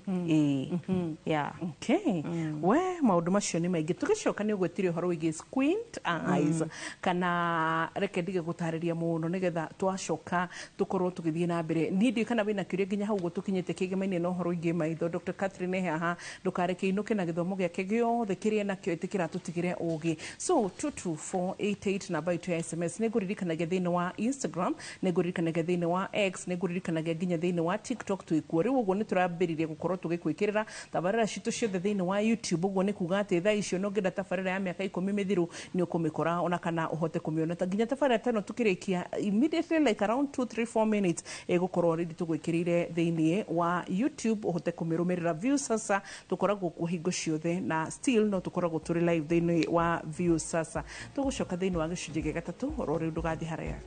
[SPEAKER 2] yeah
[SPEAKER 1] okay we maundu macio ni maingi tugicoka ni ugwetirio horo wigi squint eyes kana reke ndige gutariria muno nigetha twacoka tukorwo tugithie na mbere ni ndi kana wina kiuria nginya hau gutukinyite kigemaine no horo ingi maitho Dr. Catherine haha ndukareke inuke na githomo giake giothe kiria nakio itikira tutigire ugi so 22488 namba itu ya SMS ni nguririkanagia thiini wa Instagram ni nguririkanagia thiini wa X ni nguririkanagia nginya thiini wa TikTok tuikuo riu uguo ni turambiririe gukorwo tugikwikirira tabarira citu ciothe thiini wa YouTube uguo ni kuga ati thaa icio no ngenda tabarira ya miaka 10 mithiru ni ukumikora ona kana uhote kumiona ta nginya tabarira tano tukirikia immediately like around 2-3-4 minutes egukorwo ready tugwikirire thiini wa YouTube uhote kumirumirira views sasa tukoragwo kuhingo ciothe na still no tukoragwo turi live thiini wa views sasa tugucoka thiini wa gicunji gia gatatu ro riu ndugathi haria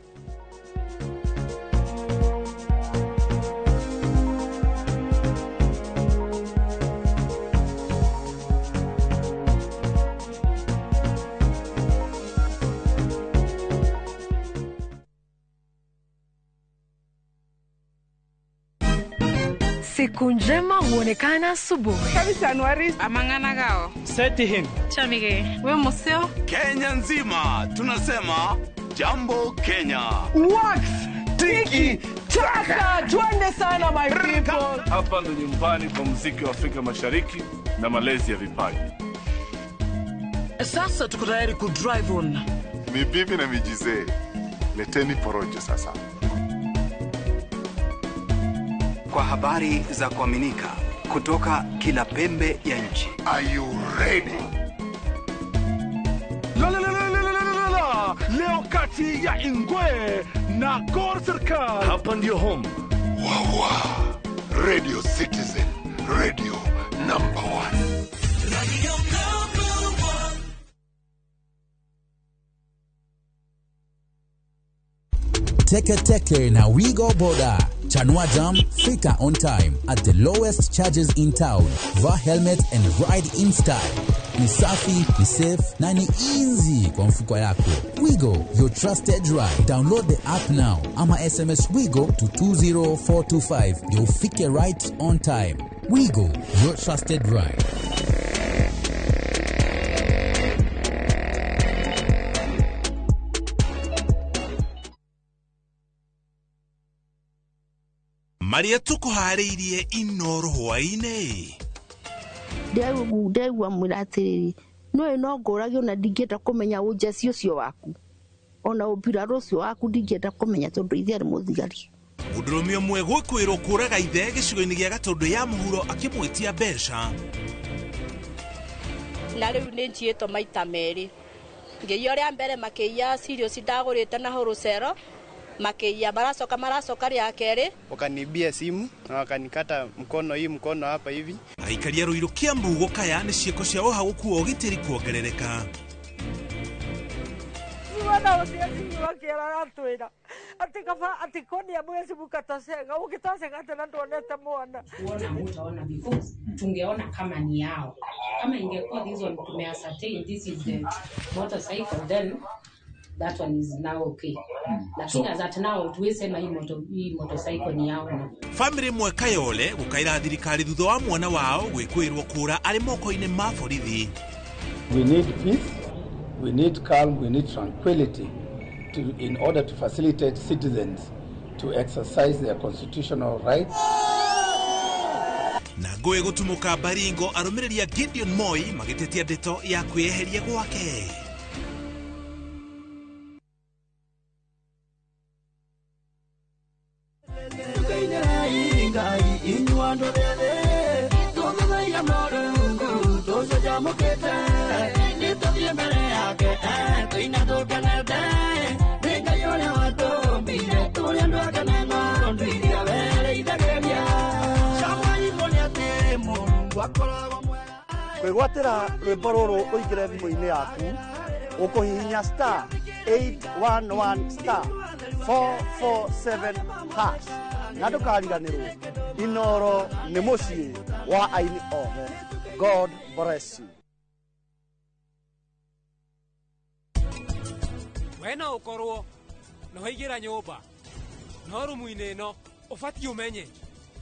[SPEAKER 10] Siku njema huonekana asubuhi.
[SPEAKER 1] Kabisa Anuari.
[SPEAKER 10] Amangana gao.
[SPEAKER 11] Seti him.
[SPEAKER 10] Chamige. We museo.
[SPEAKER 12] Kenya nzima tunasema jambo Kenya.
[SPEAKER 11] Wax. Tiki. Chaka. Twende sana my people.
[SPEAKER 13] Hapa ndo nyumbani kwa muziki wa Afrika Mashariki na malezi ya vipaji.
[SPEAKER 11] Sasa tuko tayari ku drive on.
[SPEAKER 14] Mibibi na mijize. Leteni porojo sasa.
[SPEAKER 15] Kwa habari za kuaminika kutoka kila pembe ya nchi.
[SPEAKER 14] Are you ready?
[SPEAKER 13] Leo kati ya Ingwe na Gor Serikali. Hapa ndio home.
[SPEAKER 14] Wawa. Radio Citizen. Radio number 1. Radio number
[SPEAKER 16] 1. Teke na We Go Boda. Chanua Jam, fika on time at the lowest charges in town. Va helmet and ride in style. Ni safi, ni safe, na ni easy kwa mfuko yako. Wigo, your trusted ride. Download the app now. Ama SMS Wigo to 20425. You'll fike right on time. Wigo, your trusted ride.
[SPEAKER 12] Maria tukuhariirie inoro hwaine.
[SPEAKER 17] Ndegwa mwiratiriri no ngoragio na ndingeta kumenya unjeci ucio waku ona ubira rucio waku ndingeta kumenya tondu ithe ari muthigari
[SPEAKER 12] Mudurumi omwe gwikwirwo kuraga ithe gicigo-ini gia Gatundu ya muhuro akimwitia mbeca
[SPEAKER 18] na riu ni njieto maita meri ngiyo ria mbere makiya serious ndagurite na hurusero makiya maracoka ria keri
[SPEAKER 19] wakanibia simu na wakanikata mkono hii mkono hapa hivi.
[SPEAKER 12] Aikaria Ruiru Kiambu gukaya ni cieko cia uhagu kuo gitiri kuongerereka.
[SPEAKER 20] Wana usiazi wakiara atwira ati koni ya mwezi mukatasenga ukitasenga tena tuonete mwana
[SPEAKER 21] kuona mtaona before tungeona kama ni yao kama ingekuwa hizo tumeascertain this is the motorcycle then that one is now okay. Lakini as at now tuwesema hii motorcycle ni yao.
[SPEAKER 12] Family mwe Kayole gukaira thirikari thutha wa mwana wao gwikwirwo kura ari moko-ini ma borithi.
[SPEAKER 22] We need peace, we need calm, we need tranquility in order to facilitate citizens to exercise their constitutional rights.
[SPEAKER 12] Na ngoe gutumuka Baringo arumiriria Gideon Moi magitetia ndeto ya kweheria gwake.
[SPEAKER 23] Venga yo le mato, mire tú le andas ganando,
[SPEAKER 4] kwĩgwatĩra rwĩmbo rũrũ ũingĩre thimũ-inĩ yaku ũkũhihinya star 811 star 447 hash na ndũkariganĩrwo Inooro nĩ mũciĩ wa aini othe. God bless you.
[SPEAKER 7] We no ũkorwo na waingĩra nyũmba no rumu-inĩ ĩno ũbatiĩ ũmenye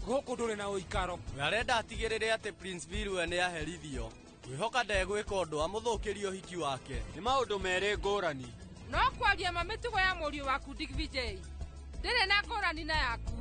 [SPEAKER 7] gũkũ ndũrĩ na ũikaro.
[SPEAKER 5] We arenda atigĩrĩre atĩ Princeville we nĩ aherithio. Kwĩhoka ndegwĩka ũndũ amũthũkĩrie ũhiki wake. Nĩ maũndũ merĩ ngũrani.
[SPEAKER 10] No kwaria ma mĩtugo ya mũriũ waku Digvijay ndĩrĩ na ngũrani na yaku.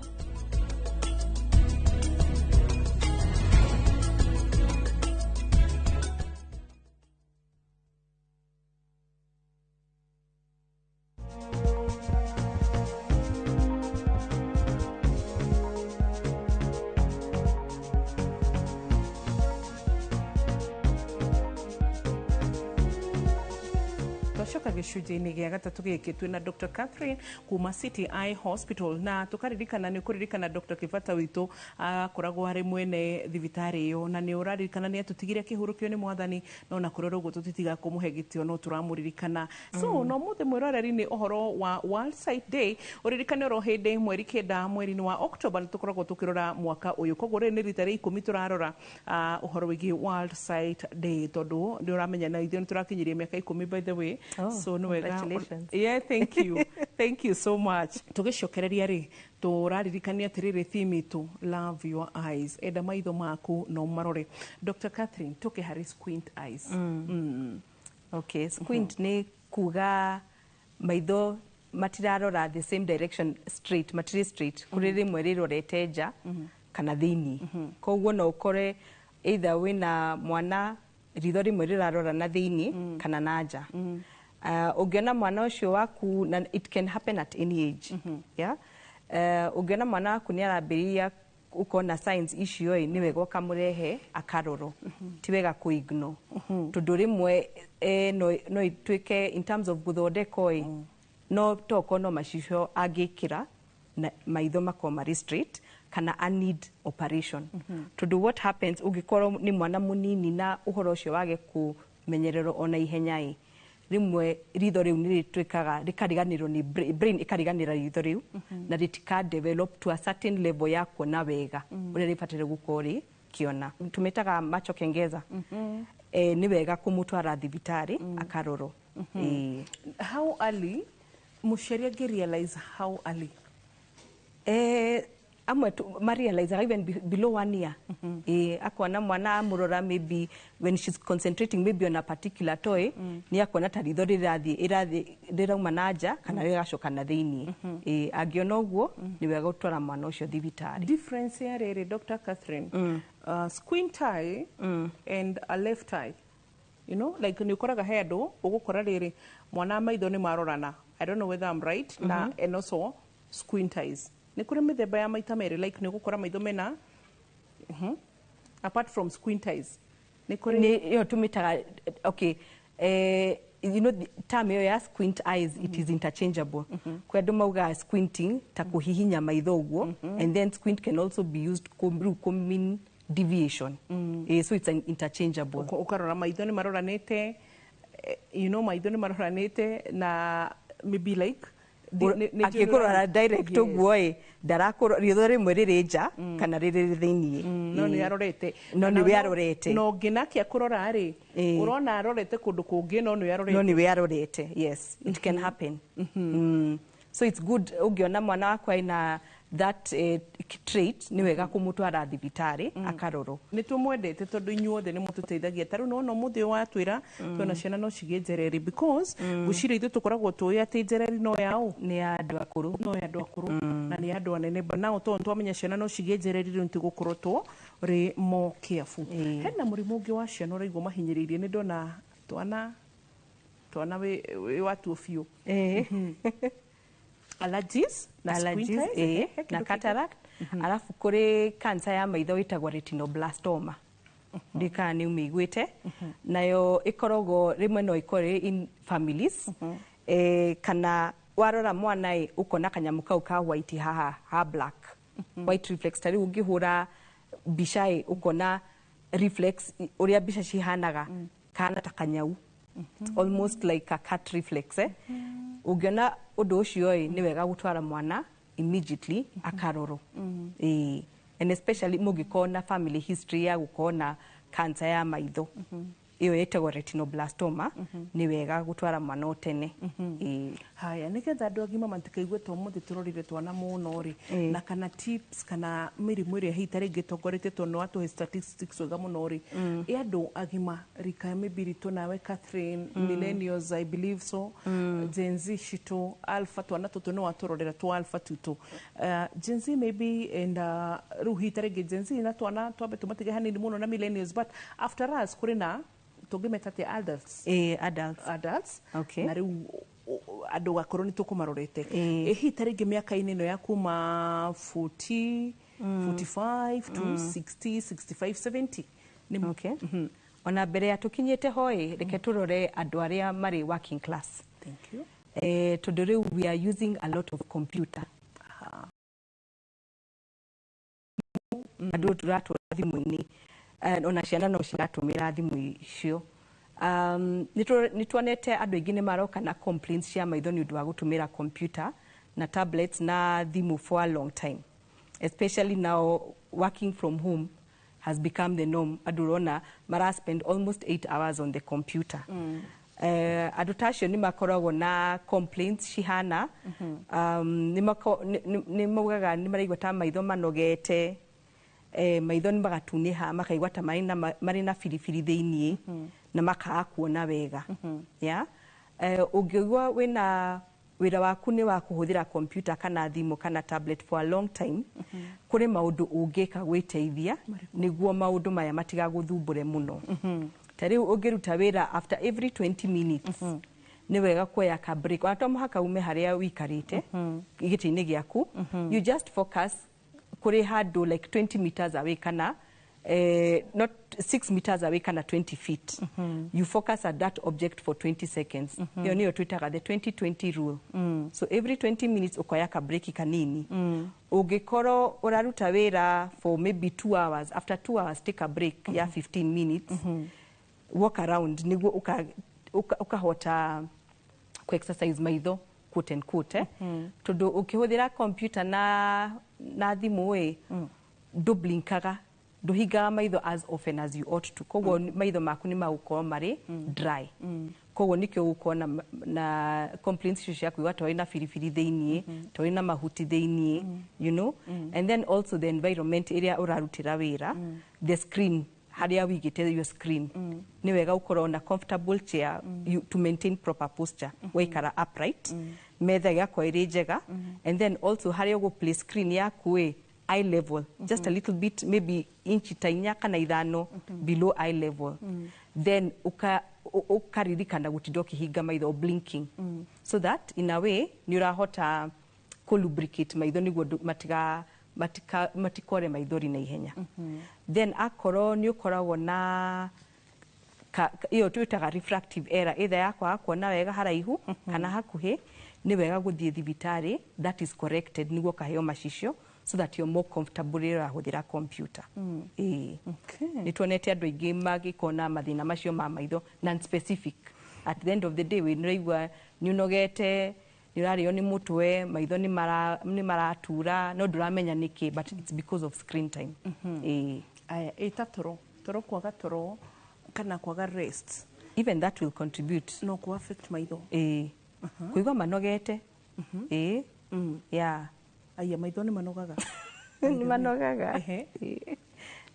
[SPEAKER 1] Twacoka gĩcunjĩ-inĩ gĩa gatatũ gĩkĩ twĩna Dr. Catherine kuma City Eye Hospital na tukaririkana nĩ kuririkana Dr. Kibata witũ akoragwo harĩ mwene thibitarĩ ĩyo na nĩ ũraririkana nĩ atutigire kĩhurũkio nĩ mwathani no na kũrora ũguo tũtitiga kũmũhe gĩtĩo no tũramũririkana. So no mũthĩ mwĩroreri nĩ ũhoro wa World Sight Day ũririkane oro hĩndĩ mweri 9 mweri-inĩ wa October nĩ tũkoragwo tũkĩrora mwaka ũyũ koguo rĩrĩ nĩ rita rĩa 10 tũrarora ũhoro wĩgiĩ World Sight Day tondũ nĩ ũramenya na ithuĩ nĩ tũrakinyirie mĩaka 10 by the way. So no congratulations. Yeah, thank you. Thank you so much. Tũgĩcokereria rĩ tũraririkania atĩrĩrĩ theme itũ love your eyes enda maitho maku no marore. Dr. Catherine tũke harĩ squint eyes.
[SPEAKER 2] Okay, squint nĩ kuga maitho matirarora the same direction straight, matiri straight kũrĩ rĩmwe rĩrorete nja kana thĩinĩ. Koguo no ũkore either wĩna mwana ritho rĩmwe rĩrarora na thĩinĩ kana na nja. Ũngĩona mwana ũcio waku na it can happen at any age. Yeah? Ũngĩona mwana waku nĩ arambĩrĩria ukona signs icio nĩ wega ũkamũrehe akarorwo. Ti wega kũ-ignore. Tondũ rĩmwe no ituĩke in terms of gũthondekwo no toko no macicio angĩkĩra na maitho makorwo marĩ straight kana a need operation. Tondũ what happens ũngĩkorwo nĩ mwana mũnini na ũhoro ũcio wage kũmenyererwo ona ihenya rimwe ritho riu nĩ rĩtuĩkaga rĩkariganĩrwo nĩ brain ĩkariganĩra ritho riu na rĩtika develop to a certain level ya kuona wega ũrĩa rĩbataire gũkorwo rĩkĩona. Tũmĩtaga macho kengeza. Nĩ wega kũmũtwara thibitarĩ akarorwo.
[SPEAKER 1] How early mũciari angĩrealize how early?
[SPEAKER 2] Amwe realize even below 1 year. Akona mwana amurora maybe when she's concentrating maybe on a particular toy ni akona ta ritho rĩrauma na nja kana rĩgacoka na thĩinĩ. Angĩona ũguo ni wega gũtwara mwana ũcio thibitarĩ.
[SPEAKER 1] Difference ya rĩrĩ Dr. Catherine, squint eye and a left eye. You know, like nĩ ũkoraga he andũ ũgũkora rĩrĩ mwana maitho nĩ marorana. I don't know whether I'm right. Na and also squint eyes. Nĩ kũrĩ mĩthemba ya maita merĩ like nĩ ũgũkora maitho mena apart from squint eyes. Nĩ kũrĩ
[SPEAKER 2] yo tumĩtaga okay, you know the term ya squint eyes it is interchangeable. Kwa andũ mauga squinting ta kũhihinya maitho ũguo and then squint can also be used to mean deviation. So it's an interchangeable.
[SPEAKER 1] Ukarora maitho nĩ maroranĩte, you know maitho nĩ maroranĩte na maybe like
[SPEAKER 2] akĩkũrora direct ũguo ndarakũrora ritho rĩmwe rĩrĩ nja kana rĩrĩ thĩinĩ.
[SPEAKER 1] No nĩ arorete.
[SPEAKER 2] No nĩ we arorete.
[SPEAKER 1] No ngĩnakia kũrora rĩ ũrona arorete kũndũ kũngĩ no nĩ arorete.
[SPEAKER 2] No nĩ we arorete. Yes, it can happen. So it's good ũngĩona mwana wakwa ina that trait ni wega kumutwara thibitarĩ akarorwo.
[SPEAKER 1] Nĩ tũmwendete tondũ inyuothe nĩ mũtũteithagia. Tarĩu no mũthĩ watwĩra twona ciana no cigĩe njereri because gũcira ithuĩ tũkoragwo tũĩ atĩ njereri no yaũ
[SPEAKER 2] nĩ ya andũ akũrũ,
[SPEAKER 1] no ya andũ akũrũ na nĩ andũ anene nao tondũ twamenya ciana no cigĩe njereri rĩu nĩtũgũkorwo tũrĩ more careful. Hena mũrimũ ũngĩ wa ciana ũraigua mahinyĩrĩirie nĩ ndona twana wĩ watu biũ. Allergies
[SPEAKER 2] na cataract. Alafu kuri cancer ya maitho itagwa retinoblastoma. Ndika ni umiguite nayo ikoragwo rimwe no ikore in families. Kana warora mwana ukona kanyamu kau ka white ha black. White reflex tari ungihura bishai ukona reflex uria mbica cihanaga kana ta kanyau almost like a cat reflex ungiona undu ucio ni wega gutwara mwana immediately akaroro and especially mugikona family history ya gukona cancer ya maitho iyo yetagwo retinoblastoma ni wega gutwara mwana tene
[SPEAKER 1] haya nigetha andu agima matikaigwe to muthi turorire twana muno ri na kana tips kana mirimu ria hitari gitongorete to no atu statistics wega muno ri andu agima rika maybe to nawe Catherine millennials I believe so Gen Z shito alpha twana to no aturorera to alpha tuto Gen Z maybe and ruhitari Gen Z na twana twabe tumatige hanini muno na millennials but after us kurina tugimetate adults adults
[SPEAKER 2] okay
[SPEAKER 1] na riu andu gakoro ni tukumarorete hita ringi miaka-ini no ya kuma 40 45 to 60 65 70 ni
[SPEAKER 2] okay ona mbere ya tukinyete hoi reke turore andu aria mari working class
[SPEAKER 1] thank you
[SPEAKER 2] tondu riu we are using a lot of computer andu turatura thimu-ini ona ciana no ciratumira thimu icio nitwonete andu aingi ni maroka na complaints cia maitho ni undu wa gutumira computer na tablets na thimu for a long time, especially now working from home has become the norm. Andu rona mara spend almost 8 hours on the computer. Andu tacio ni makoragwo na complaints cihana ni maugaga ni maraigua ta maitho manogete maitho ni magatuniha makaigua ta mari na firifiri thiini na makaga kuona wega ya ungigua wina wira waku ni wa kuhuthira computer kana thimu kana tablet for a long time kuri maundu ungika gwiteithia niguo maundu maya matiga guthumbure muno tari ungiruta wira after every 20 minutes ni wega kuoya ka break ato muhaka ume haria wikarite giti-ini giaku you just focus kuri handu like 20 meters away kana not 6 meters away kana 20 feet you focus at that object for 20 seconds hiyo niyo twitaga the 20-20 rule so every 20 minutes ukoya ka break kanini ungikoro uraruta wira for maybe 2 hours after 2 hours take a break ya 15 minutes walk around niguo ukahota ku exercise maitho quote and quote tondu ukihuthira computer na thimu do blinkaga do higa maitho as often as you ought to kogo maitho maku ni magukorwo mari dry kogo nikyo gukona na complaints cia kuigua to ina firifiri thiini to ina mahuti thiini you know and then also the environment area urarutira wira the screen haria wigite your screen ni wega ukorwo na comfortable chair to maintain proper posture waikara upright metha yakwa iri njega and then also haria ugo place screen yaku eye level just a little bit maybe inchi ta 4 kana 5 below eye level then ukaririkana gutindo kihinga maitho blinking so that in a way ni urahota ku lubricate maitho niguo matikore maithori na ihenya then akoro ni ukoragwo na iyo twitaga refractive error either yakwa kuona wega haraihu kana hakuhi ni wega guthie thibitari that is corrected niguo kaheo macicio so that you're more comfortable rira huthira computer nituonete andu aingi magikona mathina macio ma maitho non specific at the end of the day we niraigua ni unogete nirario ni mutwe maitho ni maratura no nduramenya niki but it's because of screen time toro kwaga toro kana kwaga rest even that will contribute
[SPEAKER 1] no ku affect maitho
[SPEAKER 2] kuigua manogete yeah
[SPEAKER 1] aya maitho ni manogaga
[SPEAKER 2] ni manogaga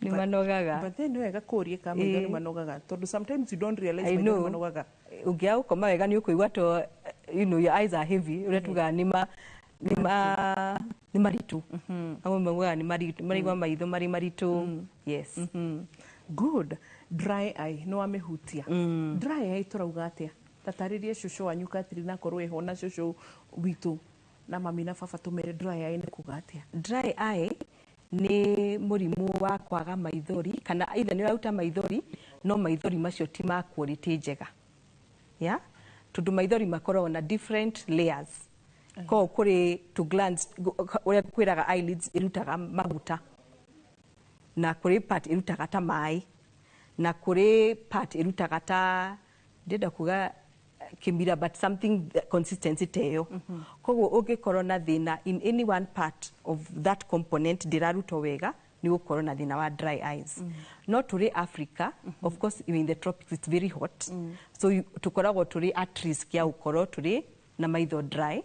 [SPEAKER 2] ni manogaga
[SPEAKER 1] but then wega kurie ka maitho ni manogaga tondu sometimes you don't realize maitho ni manogaga
[SPEAKER 2] ugia ukoma wega ni ukuigua to you know your eyes are heavy uretuga ni maritu amwe mauga ni maritu marigwa maitho mari maritu yes
[SPEAKER 1] good dry eye no amehutia dry eye turauga atia tataririe shusho wanyu Catherine na korwe hona shusho witu na mami na baba tumere dry eye ni kugatia
[SPEAKER 2] dry eye ni murimu wa kwaga maithori kana either ni rauta maithori no maithori macio ti ma quality njega ya tondu maithori makoragwo na different layers ko kuri to glands uria kwiraga eyelids irutaga maguta na kuri part irutaga ta mai na kuri part irutaga ta ndenda kuga kimira but something consistency teyo koguo ungikorwo na thina in any one part of that component ndiraruta wega ni gukorwo na thina wa dry eyes no turi Africa of course in the tropics it's very hot so tukoragwo turi at risk ya gukorwo turi na maitho dry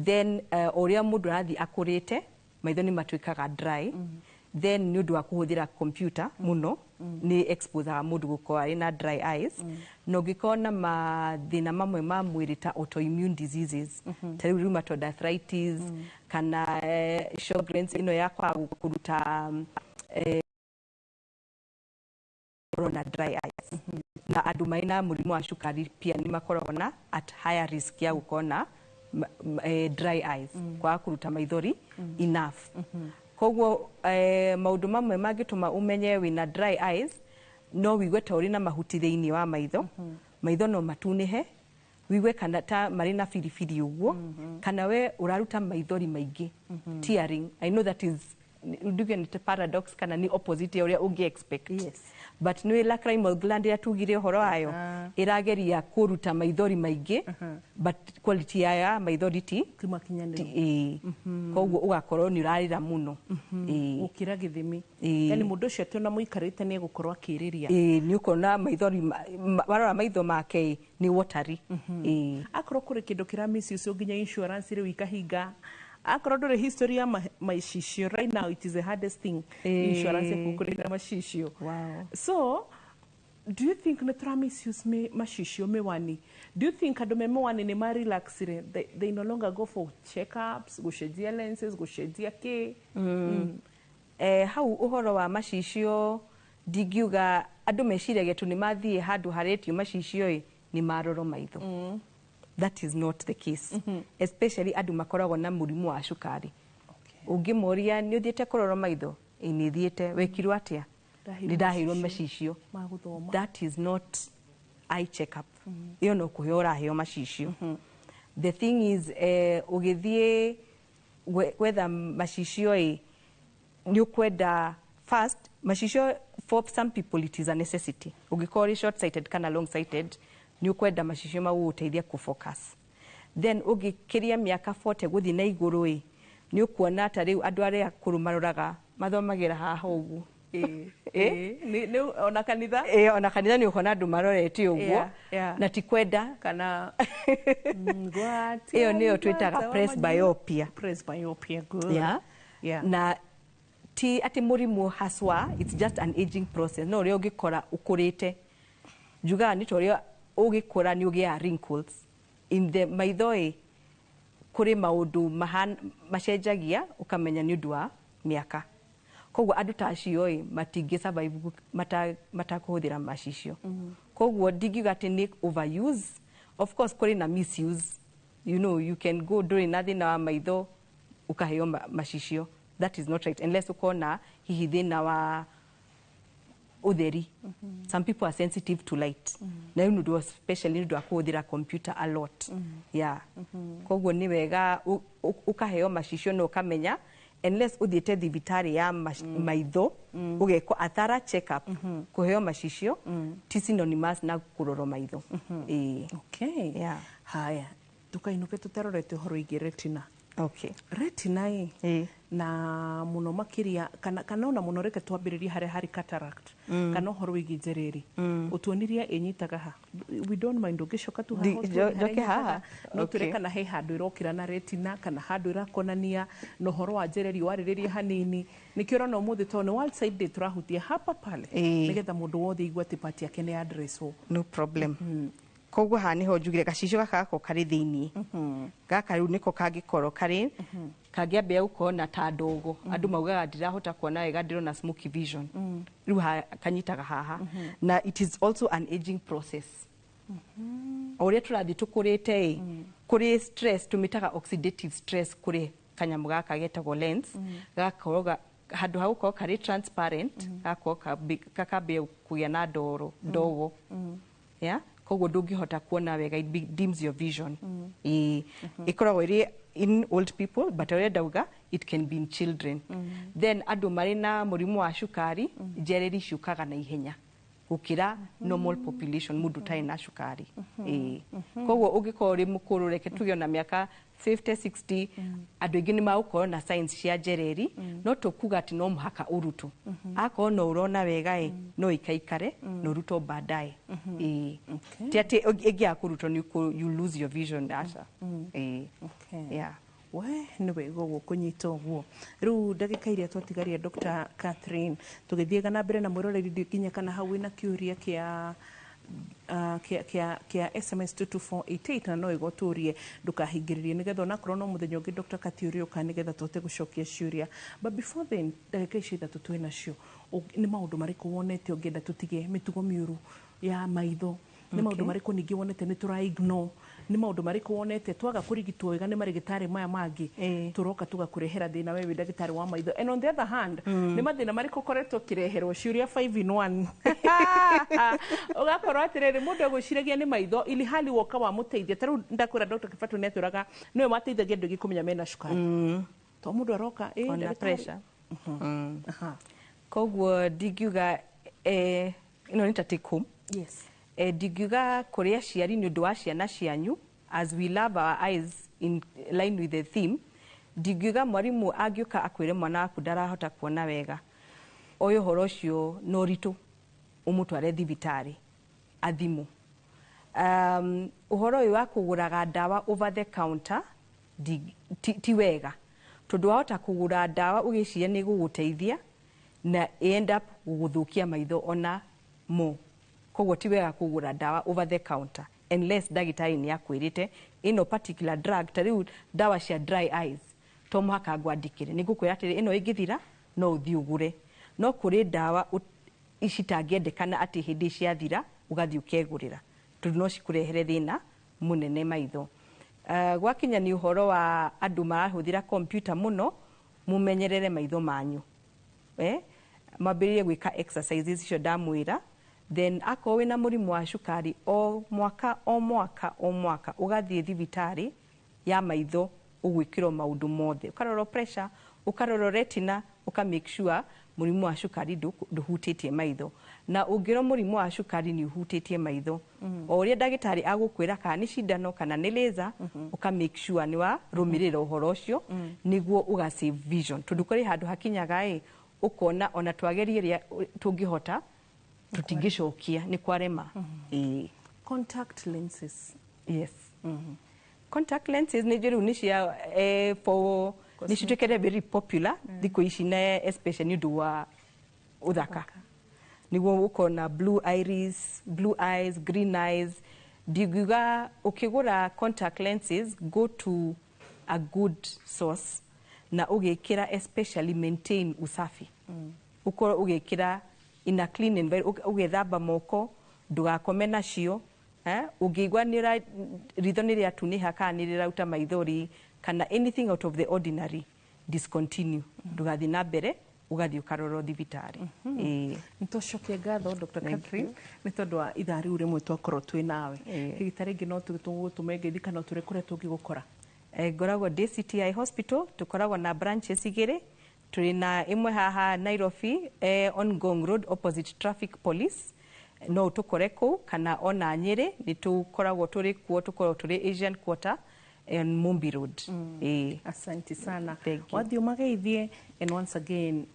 [SPEAKER 2] then uria mundu arathi akurite maitho ni matuikaga dry then ni undu wa kuhuthira computer muno ni expose mundu gukorwo ari na dry eyes no gikona mathina mamwe ma mwiri ta autoimmune diseases ta rheumatoid arthritis kana Sjogren's ino ya kwa kuruta corona dry eyes na andu maina murimu wa cukari pia ni makoragwo na at higher risk ya gukona dry eyes kwa kuruta maithori enough koguo maundu mamwe mangituma umenye wina dry eyes no wigwe ta uri na mahuti thiini wa maitho maitho no matunihe wigwe kana ta mari na firifiri uguo kana we uraruta maithori maingi tearing I know that is nduge ni paradox kana ni opposite ya uria ungi expect but ni lacrimal gland ya tugire horo ayo irageria kuruta maithori maingi but quality ya maithori ti kimakinyanire koguo ugakorwo ni urarira muno ukira githimi yani mundu ucio ti ona muikarite ni gukorwo akiriria ni ukona maithori warora maitho make ni watery akorwo kuri kindu kira miss ucio nginya insurance ri wikahinga akorwo nduri history ya maicicio right now it is the hardest thing insurance kukurira macicio so do you think netra misuse macicio mewani do you think andu mewani ni ma relax they no longer go for checkups gushedia lenses gushedia ke hau uhoro wa macicio ndigiuga andu meciragia tu ni mathie handu haretio macicio ni maroro maitho that is not the case especially andu makoragwo na murimu wa cukari ungimuria ni uthiete kuroro maitho ni thiete wekirwo atia ni ndahirwo macicio that is not eye checkup iyo no kuheo uraheo macicio the thing is ugithie whether macicio ni ukwenda first macicio for some people it is a necessity ugikori short sighted kana long sighted ni ukwenda macicio mau uteithia ku focus then ugikiria miaka 40 guthi na iguru ni ukuona ta riu andu aria kurumaroraga mathomagira haha ugu ni ona kanitha ona kanitha ni ukona andu marorete uguo na ti kwenda kana iyo niyo twitaga presbyopia good na ti ati murimu haswa it's just an aging process no rio gikora ukurite juga ni torio ugikura ni ugia wrinkles in the maithoi kuri maundu macenjagia ukamenya ni undu wa miaka koguo andu ta acio matingi survive matakuhuthira macicio koguo ndingiuga ati ni overuse of course kuri na misuse you know you can go doing nothing na maitho ukaheo macicio that is not right unless ukona hihi thina wa utheri some people are sensitive to light na you know especially ndu akuthira computer a lot koguo ni wega ukaheo macicio no ukamenya unless uthiete thibitari ya maitho ugeko a thorough check up kuheo macicio ti synonymous na kuroro maitho
[SPEAKER 1] haya tukainuke tutarorete horo igi retina retina na muno makiria kana ona muno reke twambiririe hari cataract kana horo wigi njereri utuoniria inyitaga ha we don't mind ugicoka tu
[SPEAKER 2] haha
[SPEAKER 1] no tureka na he handu irokira na retina kana handu irakonania no horo wa njereri waririria hanini nikio no muthi to no world side day turahutia hapa pale nigetha mundu wothe igwa tipati yake ni address
[SPEAKER 2] no problem koguo ha niho njugire gacicio gaka ko kari thiini gaka riu niko kangikoro kari kangiambia ukona ta ndogo andu maugaga ndirahota kuona wega ndirona smoky vision riu kanyitaga haha na it is also an aging process oria turathi tukurite kuri stress tumitaga oxidative stress kuri kanyamu gaka getagwo lens gakoroga handu hauko kari transparent gako kakambia kugia na ndoro ndogo koguo ndungihota kuona wega it dims your vision ikoragwo iri in old people but oria ndauga it can be in children then andu mari na murimu wa cukari njereri ciukaga na ihenya gukira normal population mundu tai na cukari koguo ungikora ri mukuru reke tuge na miaka 50 60 andu ingi ni maukorwo na signs cia njereri no tukuga ati no muhaka urutu akorwo no urona wega no ikaikare no ruto baadaye ti ati ingiakurutwo ni you lose your vision asa yeah
[SPEAKER 1] we nä wega å kånyita å guo rä u ndagä iria twatigaria Dr. Catherine tå gä thiä na mbere na mwä roreri nginya kana hau wä na kä å ria kä a SMS 22488 na no ä tå rie ndå kahingä rä rie nä getha onakorwo no må thenya å ngä Dr. Kati å rä å ka nä getha tåhote gå cokia ciå but before then ndagä ici ithatå twä nacio nä maå ndå marä kå wonete å ngä enda tå tige mä tugo mä å ru ya maitho nä maå ndå marä kå ningä wonete nä tå ra nä maå ndå marä kå wonete twaga kå rigitwo wega nä marigä tarä maya mangä tå roka tå gakå rehera thä na we wä ndagä tarä wa maitho and on the other hand nä mathä na marä kå koretwo kä reherwo ciå 5 in 1 å gakorwo atä rä rä må ndå egå ciragia nä maitho ili hali woka wa må teithia ta rä u ndakwä ra Dr. Kibatu nä atwä raga nä we mateithagia andå aingä kå menya mena cukari to må ndå aroka
[SPEAKER 2] koguo ndingiuga ä no nä ta take home ndingiuga kå rä aciari nä å ndå wa ciana cianyu as we love our eyes in line with the theme ndingiuga mwarimå angä å ka akwä re mwana waku ndarahota kuona wega å horo å cio no ritå å må tware thibitarä athimå å horo å yå wa kå gå raga ndawa over the counter ti wega tondå wahota kå gå ra ndawa å gä ciria nä gå gå teithia na end up gå gå thå kia maitho ona mo koguo ti wega kå gå ra ndawa over the counter unless ndagĩtarĩ nĩ akwĩrĩte ĩno particular drug ta rĩu ndawa cia dry eyes to mũhaka ngwandĩkĩre nĩ ngũkwĩra atĩrĩ ĩno ĩngĩthira no ũthiĩ ũgũre no kũrĩ ndawa citangĩendekana atĩ hĩndĩ ciathira ũgathiĩ ũkegũrĩra tondũ no cikũrehere thĩna mũnene maitho gwakinya nĩ ũhoro wa andũ marahũthĩra kompyuta mũno mũmenyerere maitho manyu mambĩrĩrie gwĩka exercises icio ndamwĩra then akorwo wina mũrimũ wa cukari o mwaka ũgathiĩ thibitarĩ ya maitho ũgwĩkĩrwo maũndũ mothe ũkarorwo pressure ũkarorwo retina make sure mũrimũ wa cukari ndũhutĩtie maitho na ũngĩrwo mũrimũ wa cukari nĩ ũhutĩtie maitho o ũrĩa ndagĩtarĩ agũkwĩra kana nĩ cindano kana nĩ laser make sure nĩ warũmĩrĩra ũhoro ũcio nĩguo ũga save vision tondũ kũrĩ handũ hakinyaga ũkona ona twagerie rĩa tũngĩhota tutingicokia ni kwarema
[SPEAKER 1] contact lenses
[SPEAKER 2] yes contact lenses ni jiru ni cia for ni citukere very popular thikũ ici na especially ndu wa uthaka niguo ukona blue iris blue eyes green eyes diguga ukigura contact lenses go to a good source na ugikira especially maintain usafi ukora ugikira in a clean environment ugethamba moko ndugakome nacio ungĩigua ritho nĩ rĩatuniha kana nĩ rĩrauta maithori kana anything out of the ordinary discontinue ndugathiĩ na mbere ugathiĩ ũkarorwo thibitarĩ
[SPEAKER 1] nĩtũcokia ngatho Dr. Catherine nĩ tondũ wa ithaa rĩu rĩmwe twakorwo twĩ nawe rĩgita rĩngĩ no tũgũtũme ngeithi kana tũrĩ kũrĩa tũngĩgũkora
[SPEAKER 2] ngoragwo DCTI hospital tũkoragwo na branches igĩrĩ tuli na imwe haha Nairobi on Ngong Road opposite traffic police no utukore ku kana ona Nyeri ni tukoragwo turi kuo tukoragwo turi Asian Quarter on Mumbi Road
[SPEAKER 1] asante sana wathio mageithie and once again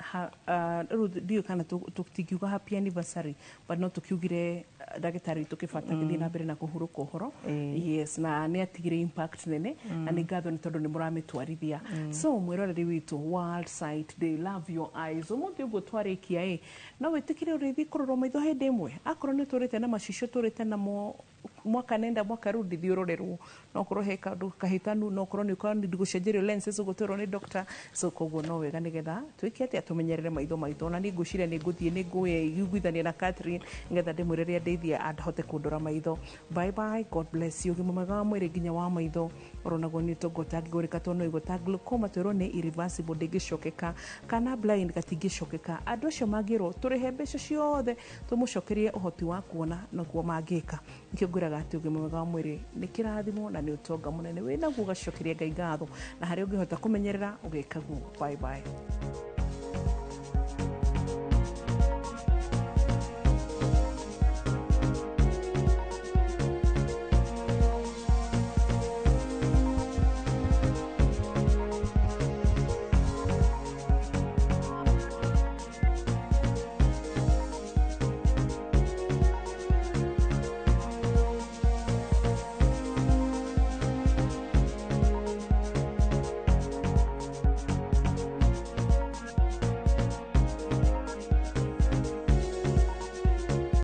[SPEAKER 1] dio kana tukiuga happy anniversary but no tukiugire ndagĩtarĩ tukibata gĩthiĩ na mbere na kũhurũka ũhoro yes na nĩ atigire impact nene na nĩ ngatho nĩ tondũ nĩ mũramĩtwarithia so mwĩroreri witũ world sight they love your eyes ũmũthĩ ũguo twarĩkia no wĩtĩkire ũrĩthi kũrorwo maitho hĩndĩ ĩmwe akorwo nĩ tũrĩte na macicio tũrĩte namo mwaka nenda mwaka rudi thiũrũrĩrwo no korwo he kandu kahitanu no korwo nĩ kwa ndigũcenjerio lenses ũgũtwerwo nĩ doctor so koguo no wega nĩgetha twĩke atĩa tũmenyerere maitho maitũ na nĩ ngũciria nĩ ngũthiĩ nĩ ngũiguithania na Catherine nĩgetha ndĩmwĩre rĩrĩa ndeithia ahote kũndora maitho bye bye god bless you ũgima mwega wa mwĩrĩ nginya wa maitho oronagwo nĩ tũngota ngĩgũrĩka tondũ no igota glaucoma twĩrwo nĩ irreversible ndĩngĩcokeka kana blind gatingĩcokeka andũ acio mangĩrwo tũrĩhe mbeca ciothe tũmũcokerie ũhoti wa kuona naguo mangĩka nĩkĩo ngwĩraga atĩ ũgima mwega wa mwĩrĩ nĩ kĩrathimo na nĩ ũtonga mũnene wĩnaguo ũgacokeria Ngai ngatho na harĩa ũngĩhota kũmenyerera ũgĩka guo bye bye